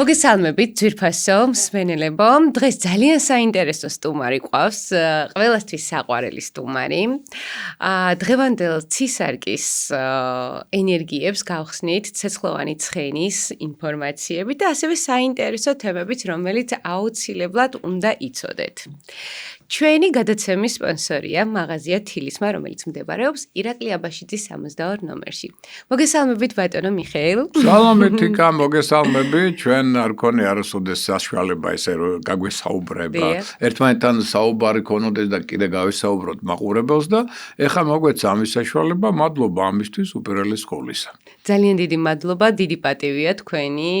მოგესალმებით ძვირფასო მსმენელებო, დღეს ძალიან საინტერესო სტუმარი ყავს, ყველასთვის საყვარელი სტუმარი. დღევანდელ ცისარკის ენერგიებს გავხსნით ცეცხლოვანი ცხენის ინფორმაციებით და ასევე საინტერესო თემებით, რომელიც აუცილებლად უნდა იცოდეთ. ჩვენი გადაცემის სპონსორია მაღაზია თილისმა, რომელიც მდებარეობს ირაკლი აბაშიძის 62 ნომერში. მოგესალმებით ბატონო მიხეილ. სალამეთი კა მოგესალმები, ჩვენ არ ქონია არასოდეს საშუალება ესე რომ გაგვესაუბრება. ერთმანეთთან საუბარი ქონოდეს და კიდე გავესაუბროთ მაყურებელს და ეხლა მოგვეცა ამის საშუალება, მადლობა ამისთვის უპირველეს ყოვლისა. ძალიან დიდი მადლობა, დიდი პატივია თქვენი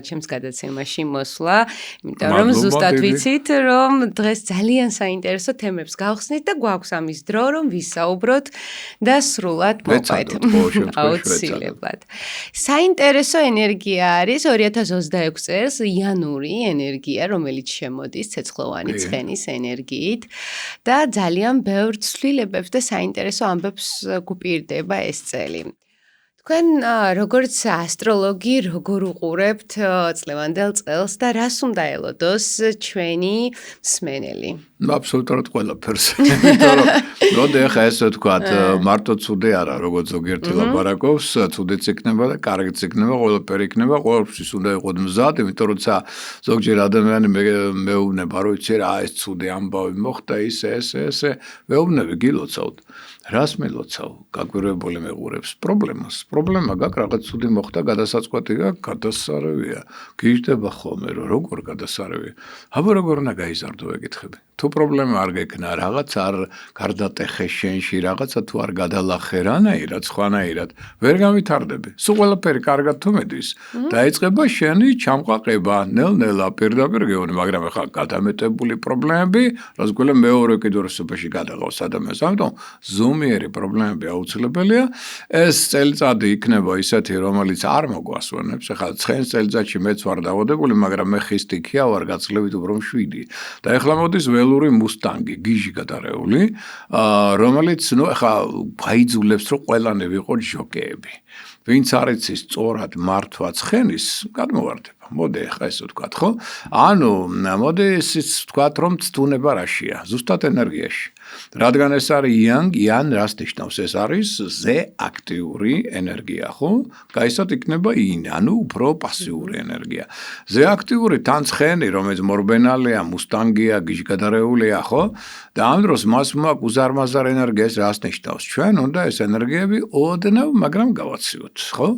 ჩემს გადაცემაში მოსვლა, იმიტომ რომ ზუსტად ვიცით, რომ დღეს ძალიან საინტერესო თემებს გავხსნით და გვაქვს ამის დრო, რომ ვისაუბროთ და სრულად მოვყვეთ. აუცილებლად. საინტერესო ენერგია არის 2026 წელს იანური ენერგია, რომელიც შემოდის ცეცხლოვანი ცხენის ენერგიით და ძალიან ბევრ ცვლილებებს და საინტერესო ამბებს გუპირდება ეს წელი. თქვენ როგორც ასტროლოგი როგორ უყურებთ წლევანდელ წელს და რას უნდა ელოდოს ჩვენი მსმენელი? აბსოლუტურად ყველაფერს. იმიტომ რომ როდი ახლა ესე ვთქვათ, მარტო ცუდი არა, როგორც ზოგიერთი ლაპარაკობს, ცუდიც იქნება და კარგიც იქნება, ყველაფერი იქნება, ყველაფრის უნდა იყოთ მზად, იმიტომ რომ ზოგჯერ ადამიანი მეუბნება, რომ იცი რა, ეს ცუდი ამბავი მოხდა, ესე, მეუბნები გილოცავთ. რას მელოცავ? გაგვირებული მეყურებს პრობლემას. პრობლემა გაქვს, რაღაც ცუდი მოხდა, გადასაწყვეტი გაქვს, გადასარევია. გიждდება ხოლმე, რომ როგორ გადასარევია. აბა როგორ უნდა გაიზარდო ეკითხები. თუ პრობლემა არ გექნა, რაღაც არ გარდატეხე შენში, რაღაცა თუ არ გადალახე რანაირად, სხვანაირად, ვერ გავითარდები. სულ ყველაფერი კარგად თუ მედის, დაიწყება შენი ჩამყაყება, ნელ-ნელა პირდაპირ გეუბნები, მაგრამ ახლა გადამეტებული პრობლემები, რაც გველა მეორე კიდურებაში გადაღავს ადამიანს. ამიტომ ზომიერი პრობლემები აუცილებელია. ეს წელიწადი იქნება ისეთი, რომელიც არ მოგვასვენებს. ახლა ცხენის წელიწადში მეც ვარ დავადებული, მაგრამ მე ხისტიქია ვარ გაწლევით უფრო 7. და ახლა მოდის ველური მუსტანგი, გიჟი გადარეული, რომელიც ახლა გაიძულებს, რომ ყველანი ვიყოთ ჟოკეები. ვინც არ იცის სწორად მართვა ცხენის, გადმოვარდება. მოდი ახლა ესე ვთქვათ, ხო? ანუ მოდი ისიც ვთქვათ, რომ ცდუნება რაშია? ზუსტად ენერგიაში. რადგან ეს არის იან რას ნიშნავს? ეს არის ზე აქტიური ენერგია, ხო? გაისად იქნება ინ, ანუ უფრო პასიური ენერგია. ზე აქტიური თან ცხენი, რომელიც მორბენალია, მუსტანგია, გიჟგადარეულია, ხო? და ამ დროს მას მაქვს უზარმაზარ ენერგიას რას ნიშნავს? ჩვენ უნდა ეს ენერგიები ოდნავ, მაგრამ გავაციოთ, ხო?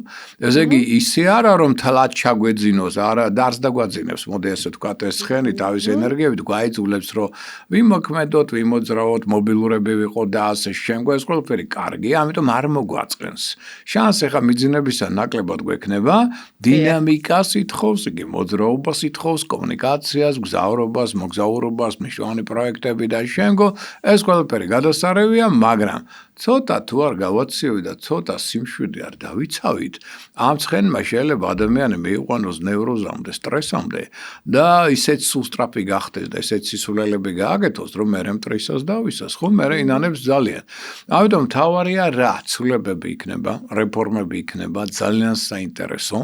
ესე იგი ისე არა რომ თლად ჩაგვეძინოს, არა დარს დაგვაძინებს, მოდი ესე ვთქვათ, ეს ცხენი თავის ენერგიებით გვაიძულებს, რომ ვიმოქმედოთ, ვიმოძრაოთ, მობილურები ვიყოთ და ასე შემდგომ ეს ყველაფერი კარგია, ამიტომ არ მოგვაწყენს. შანსი ახლა მიძინებისა ნაკლებად გვექნება, დინამიკას ითხოვს, იგი მოძრაობას ითხოვს, კომუნიკაციას, გზავრობას, მოგზაურობას, მნიშვნელოვანი პროექტები და შემდგომ ეს ყველაფერი გადასარევია, მაგრამ ცოტა თუ არ გავაციოთ და ცოტა სიმშვიდე არ დავიცავით, ამ ცხენმა შეიძლება ადამიანი მიიყვანოს ნევროზამდე, სტრესამდე და ისეთ სუსტრაფი გახდეს და ისეთ სისულელები გააკეთოს, რომ მერე მტრისას დავისას, ხო, მერე ინანებს ძალიან. ამიტომ თავარია რა, ცვლილებები იქნება, რეფორმები იქნება, ძალიან საინტერესო,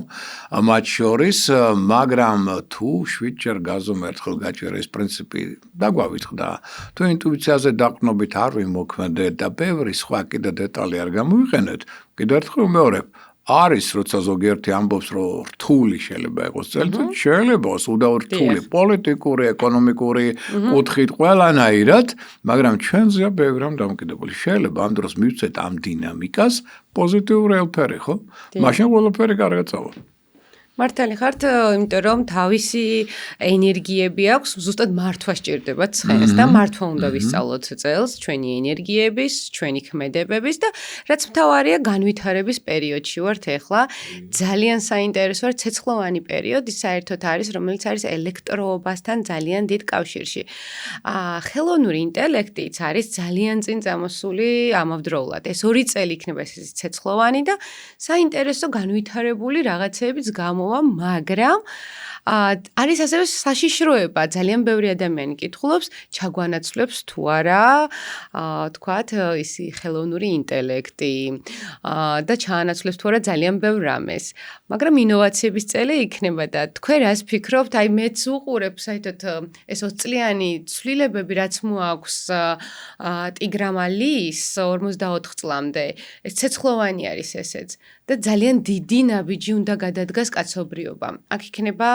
მათ შორის, მაგრამ თუ 7 ჯერ გაზომ ერთხელ გაჭირა ეს პრინციპი დაგვავიწყდა, თუ ინტუიციაზე დაყრდნობით არ ვიმოქმედეთ და ბევრი სხვა კიდე დეტალი არ გამოვიყენეთ, კიდევ ერთხელ ვმეორებ, არის როცა ზოგიერთი ამბობს, რომ რთული შეიძლება იყოს წელიწადი, შეიძლება უდავ რთული, პოლიტიკური, ეკონომიკური კუთხით ყველანაირად, მაგრამ ჩვენზეა ბევრი რამ დამოკიდებული. შეიძლება ამ დროს მივცეთ ამ დინამიკას პოზიტიური ელფერი, ხო? მაშინ ყველაფერი კარგად წავა. მართალი ხართ, იმიტომ რომ თავისი ენერგიები აქვს, ზუსტად მართვა სჭირდება ცხენს და მართვა უნდა ვისწავლოთ წელს ჩვენი ენერგიების, ჩვენი ქმედებების და რაც მთავარია განვითარების პერიოდში ვართ ახლა. ძალიან საინტერესო არის ცეცხლოვანი პერიოდი, საერთოდ არის, რომელიც არის ელექტროობასთან ძალიან დიდ კავშირში. ხელოვნური ინტელექტიც არის ძალიან წინ წამოსული ამავდროულად. ეს 2 წელი იქნება ეს ცეცხლოვანი და საინტერესო განვითარებული რაღაცეებიც გამოვა, მაგრამ არის ასევე საშიშროება, ძალიან ბევრი ადამიანი კითხულობს, ჩაგვანაცვლებს თუ არა, თქვათ, ისი ხელოვნური ინტელექტი და ჩაანაცვლებს თუ არა ძალიან ბევრ რამეს. მაგრამ ინოვაციების წელი იქნება და თქვენ რას ფიქრობთ? აი მეც უყურებ საერთოდ ეს 20 წლიანი ცვლილებები, რაც მოაქვს ტიგრამა ლის 54 წლამდე, ეს ცეცხლოვანი არის ესეც. და ძალიან დიდი ნაბიჯი უნდა გადადგას კაცობრიობამ. აქ იქნება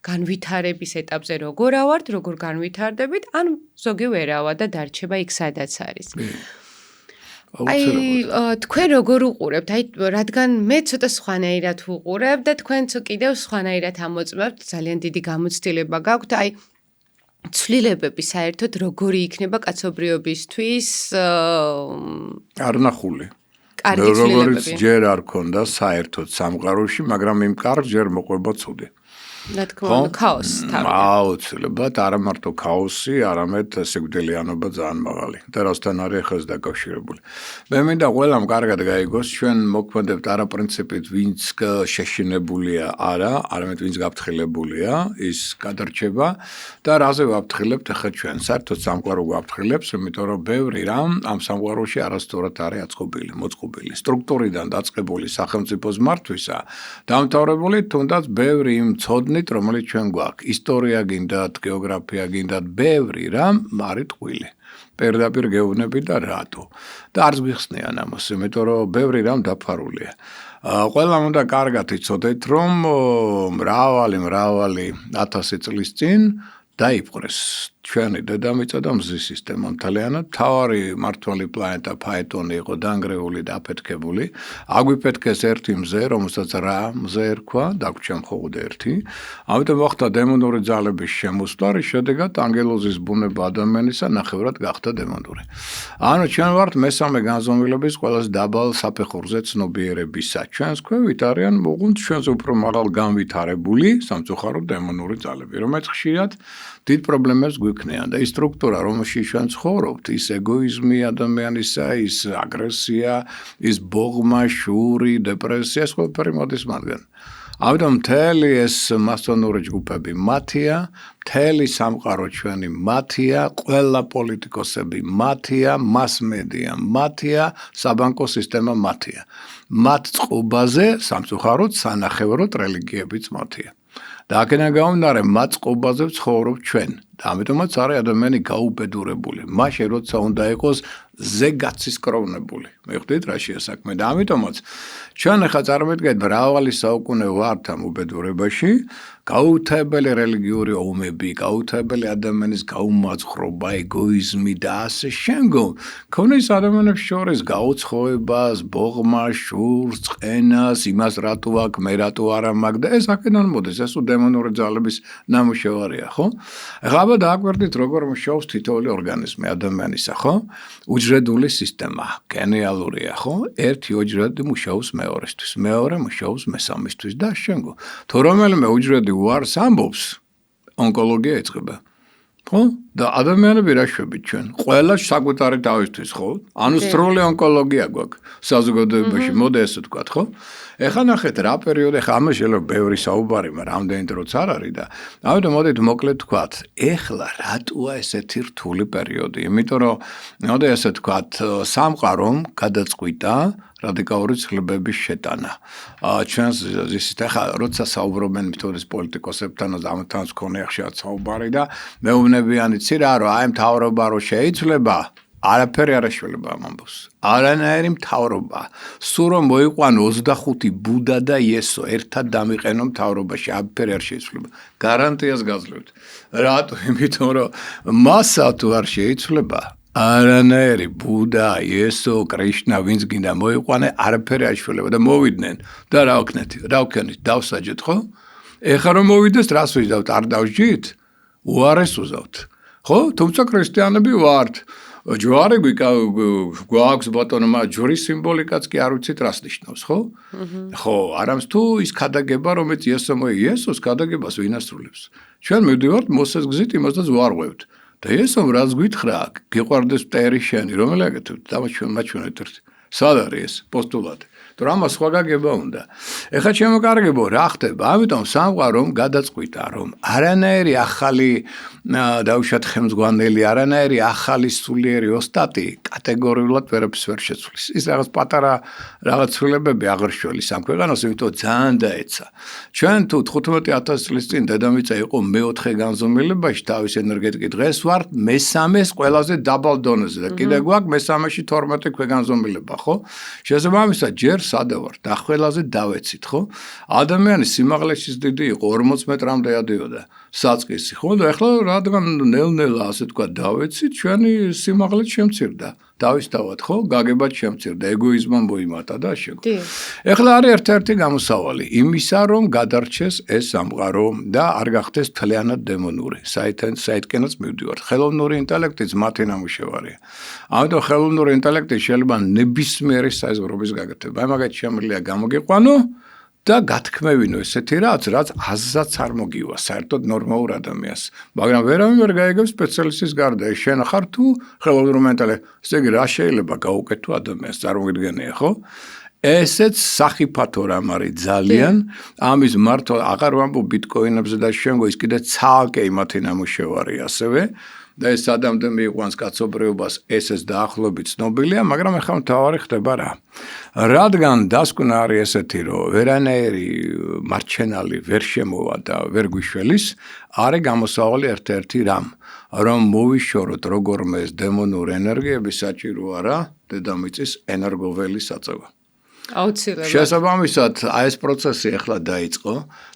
განვითარების ეტაპზე როგორ ავართ, როგორ განვითარდებით, ან ზოგი ვერავა და დარჩება იქ სადაც არის. აი თქვენ როგორ უყურებთ? აი რადგან მე ცოტა სხვანაირად ვუყურებ და თქვენც კიდევ სხვანაირად ამოწმებთ, ძალიან დიდი გამოცდილება გაქვთ. აი ცვლილებები საერთოდ როგორი იქნება კაცობრიობისთვის არნახული. კარგი ცვლილებები. როგორც ჯერ არ ქონდა საერთოდ სამყაროში, მაგრამ იმ კარგ ჯერ მოყვება ცუდი. რა თქმა უნდა, ქაოსი თავი. აუცილებლად არა მარტო ქაოსი, არამედ სიკვდილიანობა ძალიან მაღალი. და რასთან არის ახაც დაკავშირებული. მე მინდა ყველამ კარგად გაიგოს, ჩვენ მოქმედებთ არა პრინციპით, ვინც შეშინებულია, არამედ ვინც გაფრთხილებულია, ის გადარჩება და რაზე ვაფრთხილებთ ახლა ჩვენ? საერთოდ სამყარო გვაფრთხილებს, იმიტომ რომ ბევრი რამ ამ სამყაროში არასწორად არის აწყობილი, მოწყობილი. სტრუქტურიდან დაწყებული სახელმწიფოს მართვისა, დამთავრებული თუნდაც ბევრი იმ ცოდნით, რომელიც ჩვენ გვაქვს. ისტორია გინდათ, გეოგრაფია გინდათ, ბევრი რამ არის ტყუილი. პირდაპირ გეუბნები და რატო? და არც გვიხსნიან ამას, იმიტომ რომ ბევრი რამ დაფარულია. ყველამ უნდა კარგად იცოდეთ, რომ მრავალი 1000 წლის წინ დაიპყრეს ჩვენი დედამიწა და მზის სისტემა მთლიანად. მთავარი მმართველი პლანეტა ფაეტონი იყო დანგრეული და აფეთქებული. აგვიფეთქეს ერთი მზე, რომელსაც რა მზე ერქვა, დაგვრჩა მხოლოდ ერთი. ამიტომ მოხდა დემონური ძალების შემოსვლა, რის შედეგად ანგელოზის ბუნება ადამიანისა ნახევრად გახდა დემონური. ანუ ჩვენ ვართ მესამე განზომილების ყველაზე დაბალ საფეხურზე ცნობიერებისა. ჩვენს ქვევით არიან მოღუნთ ჩვენზე უფრო მაღალ განვითარებული სამწუხაროდ დემონური ძალები, რომელიც ხშირად დიდ პრობლემებს გვიქმნიან და ის სტრუქტურა, რომელშიც ჩვენ ცხოვრობთ, ის ეგოიზმი ადამიანისა, ის აგრესია, ის ბოღმა, შური, დეპრესია, ყველაფერი მოდის მათგან. ამიტომ მთელი ეს მასონური ჯგუფები მათია, მთელი სამყარო ჩვენი მათია, ყველა პოლიტიკოსები მათია, მასმედია მათია, საბანკო სისტემა მათია. მათ წყობაზე სამწუხაროდ სანახევროდ რელიგიებიც მათია. და აქედან გამომდინარე, მათ წყობაზე ვცხოვრობ ჩვენ. და ამიტომაც არის ადამიანი გაუბედურებული. მაშინ როცა უნდა იყოს ზეგაცისკროვნებული. მიხვდით რა შეასაქმე და ამიტომაც ჩვენ ახლა წარმოვიდგინეთ მრავალი საუკუნე ვართ ამ უბედურებაში, გაუთავებელი რელიგიური ომები, გაუთავებელი ადამიანის გაუმაძღვრობა, ეგოიზმი და ასე შემდგომ. ქონეს ადამიანებს შორის გაუცხოებას, ბოღმას, შურს, წყენას, იმას რატო აქვს, მე რატო არა მაქვს და ეს აქედან მოდის, ეს დემონური ძალების ნამუშევარია, ხო? ახლა დააკვირდით როგორ მუშაობს თითოეული ორგანიზმი ადამიანისა, ხო? უჯრედული სისტემა, გენეალურია, ხო? ერთი უჯრედი მუშაობს მეორესთვის, მეორე მუშაობს მესამისთვის და შემდგომ. თუ რომელიმე უჯრედი უარს ამბობს, ონკოლოგია იწყება. ხო? და ადამიანები რა შვებით ჩვენ? ყველა საკუთარი თავისთვის, ხო? ანუ სრული ონკოლოგია გვაქვს საზოგადოებაში, მოდი ესე ვთქვათ, ხო? ეხლა ნახეთ რა პერიოდი, ეხლა ამას შეიძლება ბევრი საუბარი, მაგრამ ამდენი დროც არ არის და ამიტომ მოდით მოკლედ ვთქვათ, ეხლა რატოა ესეთი რთული პერიოდი? იმიტომ რომ მოდი ესე ვთქვათ, სამყარომ გადაწყვიტა რადიკალური ცვლილებების შეტანა. ჩვენს ისეთ ახლა როცა საუბრობენ მეთოდის პოლიტიკოსებთან და ამათანაც ქონია ხშირად საუბარი და მეუბნებიან იცი რა რომ აი მთავრობა რო შეიცვლება არაფერი არ აშველება ამ ამბავს. არანაირი მთავრობა. სულ რომ მოიყვანო 25 ბუდა და იესო ერთად დამიყენო მთავრობაში, არაფერი არ შეიცვლება. გარანტიას გაძლევთ. რატო? იმიტომ რომ მასა თუ არ შეიცვლება არანაირი ბუდა, იესო, კრიშნა, ვინც გინდა მოიყვანე, არაფერი არ შეცვლება და მოვიდნენ და რა ვქნით, დავსაჯეთ, ხო? ეხლა რომ მოვიდეს, რას ვიზავთ? არ დავსჯით? უარეს უზავთ. ხო? თუმცა ქრისტიანები ვართ. ჯვარი გვაქვს ბატონო, ჯვრის სიმბოლიკაც კი არ ვიცით რას ნიშნავს, ხო? ხო, არამს თუ ის ქადაგება, რომელიც იესოს ქადაგებას ვინ ასრულებს. ჩვენ მივდივართ მოსეს გზით, იმასაც ვარღვევთ. და ესომ რაც გითხრა, გიყვარდეს მტერი შენი, რომელი აკეთებთ? დამაჩვენეთ ერთ. სად არის ეს პოსტულატი? თუ ამას სხვა გაგება უნდა. ეხლა შემოკარგებო რა ხდება? ამიტომ სამყარომ გადაწყვიტა, რომ არანაირი ახალი დაუშვათ ხელმძღვანელი, არანაირი ახალი სულიერი ოსტატი კატეგორიულად ვერაფერს ვერ შეცვლის. ის რაღაც პატარა რაღაც ცვლილებები აღრშველის ამ ქვეყანას, იმიტომ ძალიან დაეცა. ჩვენ თუ 15000 წლის წინ დედამიწა იყო მეოთხე განზომილებაში თავის ენერგეტიკით, დღეს ვართ მესამეს ყველაზე დაბალ დონეზე და კიდე გვაქვს მესამეში 12 ქვეგანზომილება, ხო? შესაბამისად, ჯერ სადა ვართ და ყველაზე დავეცით, ხო? ადამიანის სიმაღლეშიც დიდი იყო 40 მეტრამდე ადიოდა საწყისი, ხო? და ეხლა რადგან ნელ-ნელა ასე თქვა დავეცით, ჩვენი სიმაღლეც შემცირდა. დავისთავად, ხო? გაგებად შემცირდა, ეგოიზმმა მოიმატა და შეგო. ეხლა არის ერთ-ერთი გამოსავალი იმისა, რომ გადარჩეს ეს სამყარო და არ გახდეს თლიანად დემონური. საითკენაც მივდივართ. ხელოვნური ინტელექტიც მათი ნამუშევარია. ამიტომ ხელოვნური ინტელექტი შეიძლება ნებისმიერი საიზღვრობის გაკეთება. აი მაგათ შემიძლია გამოგიყვანო და გათქმევინო ესეთი რაც აზრსაც არ მოგივა საერთოდ ნორმალურ ადამიანს. მაგრამ ვერავინ ვერ გაიგებს სპეციალისტის გარდა. შენ ხარ თუ ხელოვნური ინტელექტი, ესე იგი რა შეიძლება გაუკეთო ადამიანს, წარმოგიდგენია, ხო? ესეც სახიფათო რამ არის ძალიან. ამის მართლა აღარ ვამბობ ბიტკოინებზე და შემდგომ ის კიდე ცალკე იმათი ნამუშევარი ასევე. და ეს ადამიანზე მიიყვანს კაცობრიობას, ესეც დაახლოებით ცნობილია, მაგრამ ახლა მთავარი ხდება რა. რადგან დასკვნა არის ესეთი, რომ ვერანაირი მარჩენალი ვერ შემოვა და ვერ გვიშველის, არის გამოსავალი ერთ-ერთი რამ, რომ მოვიშოროთ როგორმე ეს დემონური ენერგიები საჭირო არა დედამიწის ენერგოველი საწევა. აუცილებლად. შესაბამისად, აი ეს პროცესი ახლა დაიწყო.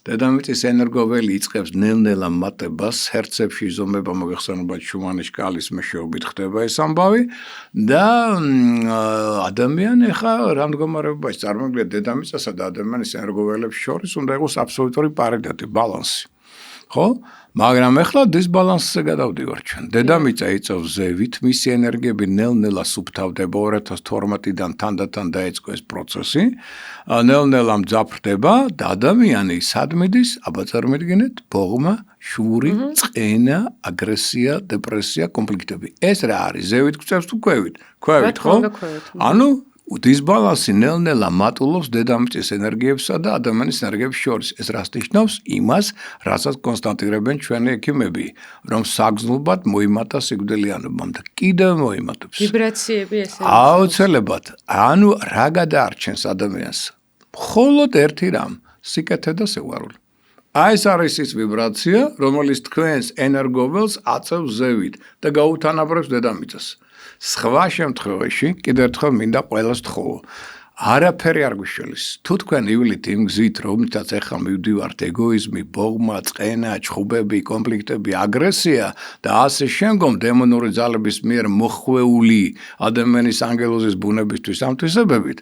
დედამიწის ენერგოველი იწყებს ნელ-ნელა მატებას, ჰერცებში იზომება მოგეხსენებათ შუმანის შკალის მეშვეობით ხდება ეს ამბავი და ადამიანი ახლა რა მდგომარეობაში წარმოგვიდგეთ დედამიწასა და ადამიანის ენერგოველებს შორის უნდა იყოს აბსოლუტური პარიტეტი, ბალანსი. ხო? მაგრამ ახლა დისბალანსზე გადავდივართ ჩვენ. დედამიწა იწევს ზევით, მისი ენერგიები ნელ-ნელა სუფთავდება 2012-დან თანდათან დაიწყო ეს პროცესი. ნელ-ნელა მძაფრდება და ადამიანი სად მიდის? აბა წარმოიდგინეთ, ბოღმა, შური, წყენა, აგრესია, დეპრესია, კონფლიქტები. ეს რა არის? ზევით გვწევს თუ ქვევით? ქვევით, ხო? ანუ დისბალანსი ნელ-ნელა მატულობს დედამიწის ენერგიებსა და ადამიანის ენერგიებს შორის. ეს რას ნიშნავს? იმას, რასაც კონსტატირებენ ჩვენი ექიმები, რომ საგრძნობად მოიმატა სიკვდილიანობამ და კიდევ მოიმატებს. ვიბრაციები ესე. აუცილებლად. ანუ რა გადაარჩენს ადამიანს? მხოლოდ ერთი რამ, სიკეთე და სიყვარული. აი ეს არის ის ვიბრაცია, რომელიც თქვენს ენერგოველს აწევს ზევით და გაუთანაბრებს დედამიწას. სხვა შემთხვევაში კიდევ ერთხელ მინდა ყველას თხოვო. არაფერი არ გვიშველის. თუ თქვენ ივლით იმ გზით, რომლითაც ახლა მივდივართ, ეგოიზმი, ბოღმა, წყენა, ჩხუბები, კონფლიქტები, აგრესია და ასე შემდგომ დემონური ძალების მიერ მოხვეული ადამიანის ანგელოზის ბუნებისთვის ამთვისებებით,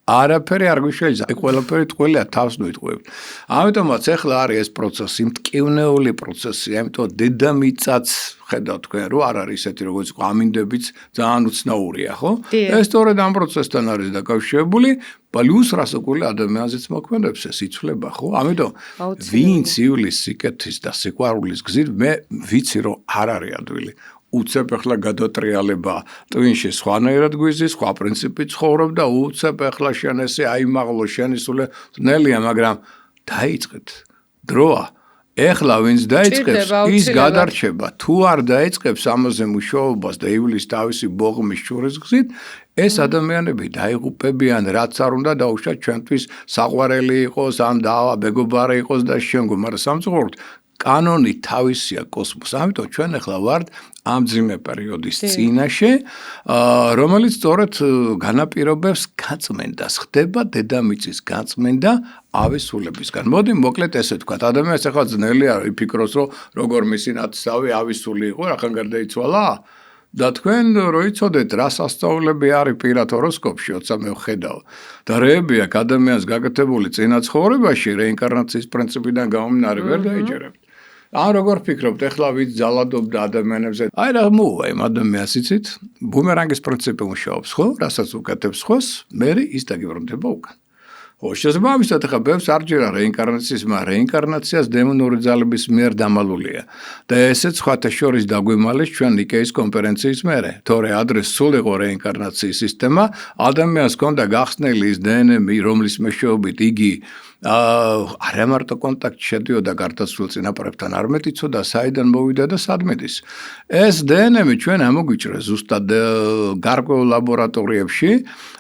არაფერი არ გვიშველის. აი ყველაფერი ტყუილია, თავს ნუიტყუებთ. ამიტომაც ახლა არის ეს პროცესი, მტკივნეული პროცესი, ამიტომ დედამიწაც ხედავთ თქვენ, რომ არ არის ისეთი როგორც იყო ამინდებიც ძალიან უცნაურია, ხო? ეს სწორედ ამ პროცესთან არის დაკავშირებული, პლუს რასაკურველი ადამიანზეც მოქმედებს ეს იცვლება, ხო? ამიტომ ვინც ივლის სიკეთის და სიყვარულის გზით, მე ვიცი რომ არ არის ადვილი. უცებ ახლა გადატრიალება ტვინში სხვანაირად გვიზის, სხვა პრინციპით ცხოვრობ და უცებ ახლა შენ ესე აიმაღლო შენი სულე ძნელია, მაგრამ დაიწყეთ. დროა. ეხლა ვინც დაიწყებს, ის გადარჩება. თუ არ დაიწყებს ამაზე მუშაობას და ივლის თავისი ბოღმის შურის გზით, ეს ადამიანები დაიღუპებიან, რაც არ უნდა დაუშვათ ჩვენთვის საყვარელი იყოს, ან მეგობარი იყოს და შემდგომ, მაგრამ სამწუხაროდ კანონი თავისია კოსმოსს. ამიტომ ჩვენ ახლა ვართ ამ ძიმე პერიოდის წინაშე, რომელიც სწორედ განაპირობებს გაწმენდას. ხდება დედამიწის გაწმენდა ავისულებისგან. მოდი მოკლედ ესე თქვა, ადამიანს ახლა ძნელი არ იფიქროს, რომ როგორ მისი ნათესავი ავისული იყო, რახან გარდაიცვალა? და თქვენ რო იცოდეთ, რა სასწაულები არის პირად ჰოროსკოპში, როცა მე ვხედავ. და რეები აქვს ადამიანს გაკეთებული წინა ცხოვრებაში, რეინკარნაციის პრინციპიდან გამომდინარე ვერ დაიჯერებთ. ან როგორ ფიქრობთ, ეხლა ვით ძალადობდა ადამიანებზე? აი რა მოვა იმ ადამიანს იცით? ბუმერანგის პრინციპი მუშაობს, ხო? რასაც უკეთებს ხოს, მე ის დაგიბრუნდება უკან. შესაბამისად ახლა ბევრს არ ჯერა რეინკარნაციის, მაგრამ რეინკარნაციას დემონური ძალების მიერ დამალულია. და ესეც სხვათა შორის დაგვიმალეს ჩვენ ნიკეის კონფერენციის მერე. თორე ადრე სულ იყო რეინკარნაციის სისტემა, ადამიანს ჰქონდა გახსნილი ის დნმ, რომლის მეშვეობით იგი არა მარტო კონტაქტში შედიოდა გარდაცვლილ წინაპრებთან, არამედ იცოდა საიდან მოვიდა და სად მიდის. ეს დნმ ჩვენ ამოგვიჭრეს ზუსტად გარკვეულ ლაბორატორიებში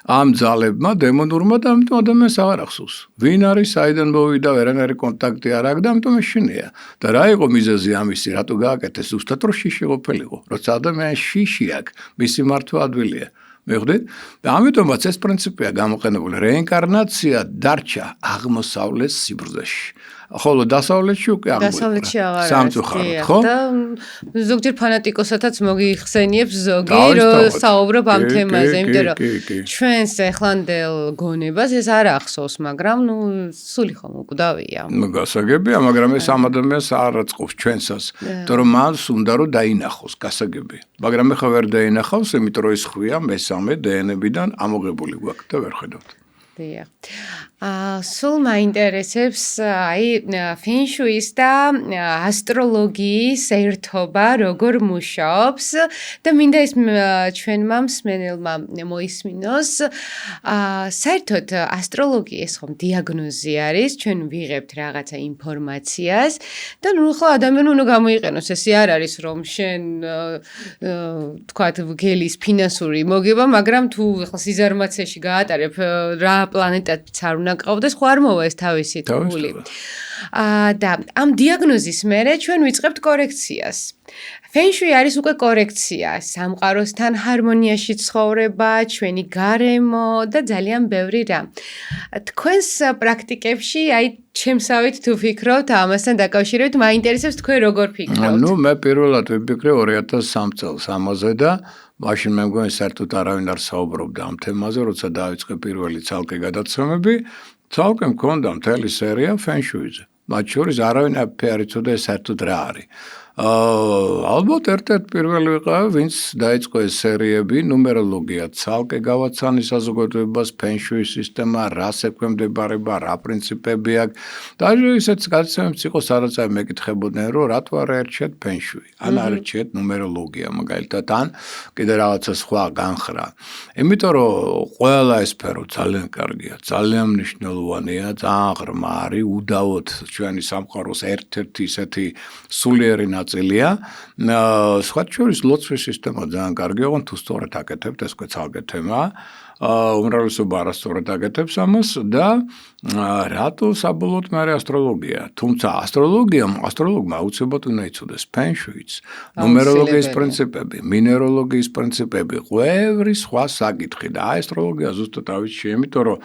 ამ ძალებმა დემონურმა და ამიტომ ადამიანს აღარ ახსოვს. ვინ არის, საიდან მოვიდა, ვერანაირი კონტაქტი არ აქვს და ამიტომ ეშინია. და რა იყო მიზეზი ამისი, რატო გააკეთეს? ზუსტად რომ შიში ყოფილიყო. როცა ადამიანს შიში აქვს, მისი მართვა ადვილია. მიხვდით? და ამიტომაც ეს პრინციპია გამოყენებული. რეინკარნაცია დარჩა აღმოსავლეთ სიბრძეში. ხოლო დასავლეთში უკვე დასავლეთში აღარ სამწუხაროდ, ხო? და ზოგჯერ ფანატიკოსათაც მოგიხსენიებს ზოგი, რომ საუბრობ ამ თემაზე, იმიტომ რომ ჩვენს ეხლანდელ გონებას ეს არ ახსოვს, მაგრამ სული ხომ უკვდავია. გასაგებია, მაგრამ ეს ამ ადამიანს არ აწყობს ჩვენსას, იმიტომ რომ მას უნდა რომ დაინახოს, გასაგებია. მაგრამ ეხლა ვერ დაინახავს, იმიტომ რომ ის ხვია მესამე დნმ-დან ამოღებული გვაქვს და ვერ ხედავთ. დიახ. სულ მაინტერესებს აი ფენშუის და ასტროლოგიის ერთობა როგორ მუშაობს და მინდა ის ჩვენმა მსმენელმა მოისმინოს. საერთოდ ასტროლოგიის ხომ დიაგნოზი არის, ჩვენ ვიღებთ რაღაცა ინფორმაციას და ხო ადამიანი უნდა გამოიყენოს, ესე არ არის რომ შენ თქვათ გელის ფინანსური მოგება, მაგრამ თუ ახლა სიზარმაცეში გაატარებ რა პლანეტაც არ უნდა ყავდეს, ხო არ მოვა ეს თავისი თული. და ამ დიაგნოზის მერე ჩვენ ვიწყებთ კორექციას. ფენშუი არის უკვე კორექცია, სამყაროსთან ჰარმონიაში ცხოვრება, ჩვენი გარემო და ძალიან ბევრი რამ. თქვენს პრაქტიკებში, აი ჩემსავით თუ ფიქრობთ ამასთან დაკავშირებით, მაინტერესებს თქვენ როგორ ფიქრობთ? მე პირველად ვიფიქრე 2003 წელს ამაზე და მაშინ მე მგონი საერთოდ არავინ არ საუბრობდა ამ თემაზე, როცა დაიწყე პირველი ცალკე გადაცემები, ცალკე მქონდა მთელი სერია ფენშუიზე. მათ შორის არავინ არ იცოდა ეს საერთოდ რა არის. ალბათ ერთ-ერთი პირველი ვიყავ, ვინც დაიწყო ეს სერიები, ნუმეროლოგია, ცალკე გავაცანი საზოგადოებას, ფენშუის სისტემა, რას ექვემდებარება, რა პრინციპები აქვს. და ისეთ გადაცემებიც იყო, სადაც მეკითხებოდნენ, რომ რატო არ ერჩიათ ფენშუი, ან არ ერჩიათ ნუმეროლოგია, მაგალითად, ან კიდე რაღაცა სხვა განხრა. იმიტომ რომ ყველა ეს სფერო ძალიან კარგია, ძალიან მნიშვნელოვანია, ძალიან ღრმა არის, უდავოდ ჩვენი სამყაროს ერთ-ერთი ისეთი სულიერი ნაწილია. სხვა შორის ლოცვის სისტემა ძალიან კარგია, თუ სწორად აკეთებთ, ეს უკვე ცალკე თემაა. უმრავლესობა არასწორად აკეთებს ამას და რატო საბოლოოდ მე ასტროლოგია. თუმცა ასტროლოგმა აუცილებლად უნდა იცოდეს ფენშუიც, ნუმეროლოგიის პრინციპები, მინეროლოგიის პრინციპები, ყველი სხვა საკითხი და ასტროლოგია ზუსტად ავიჩი, იმიტომ რომ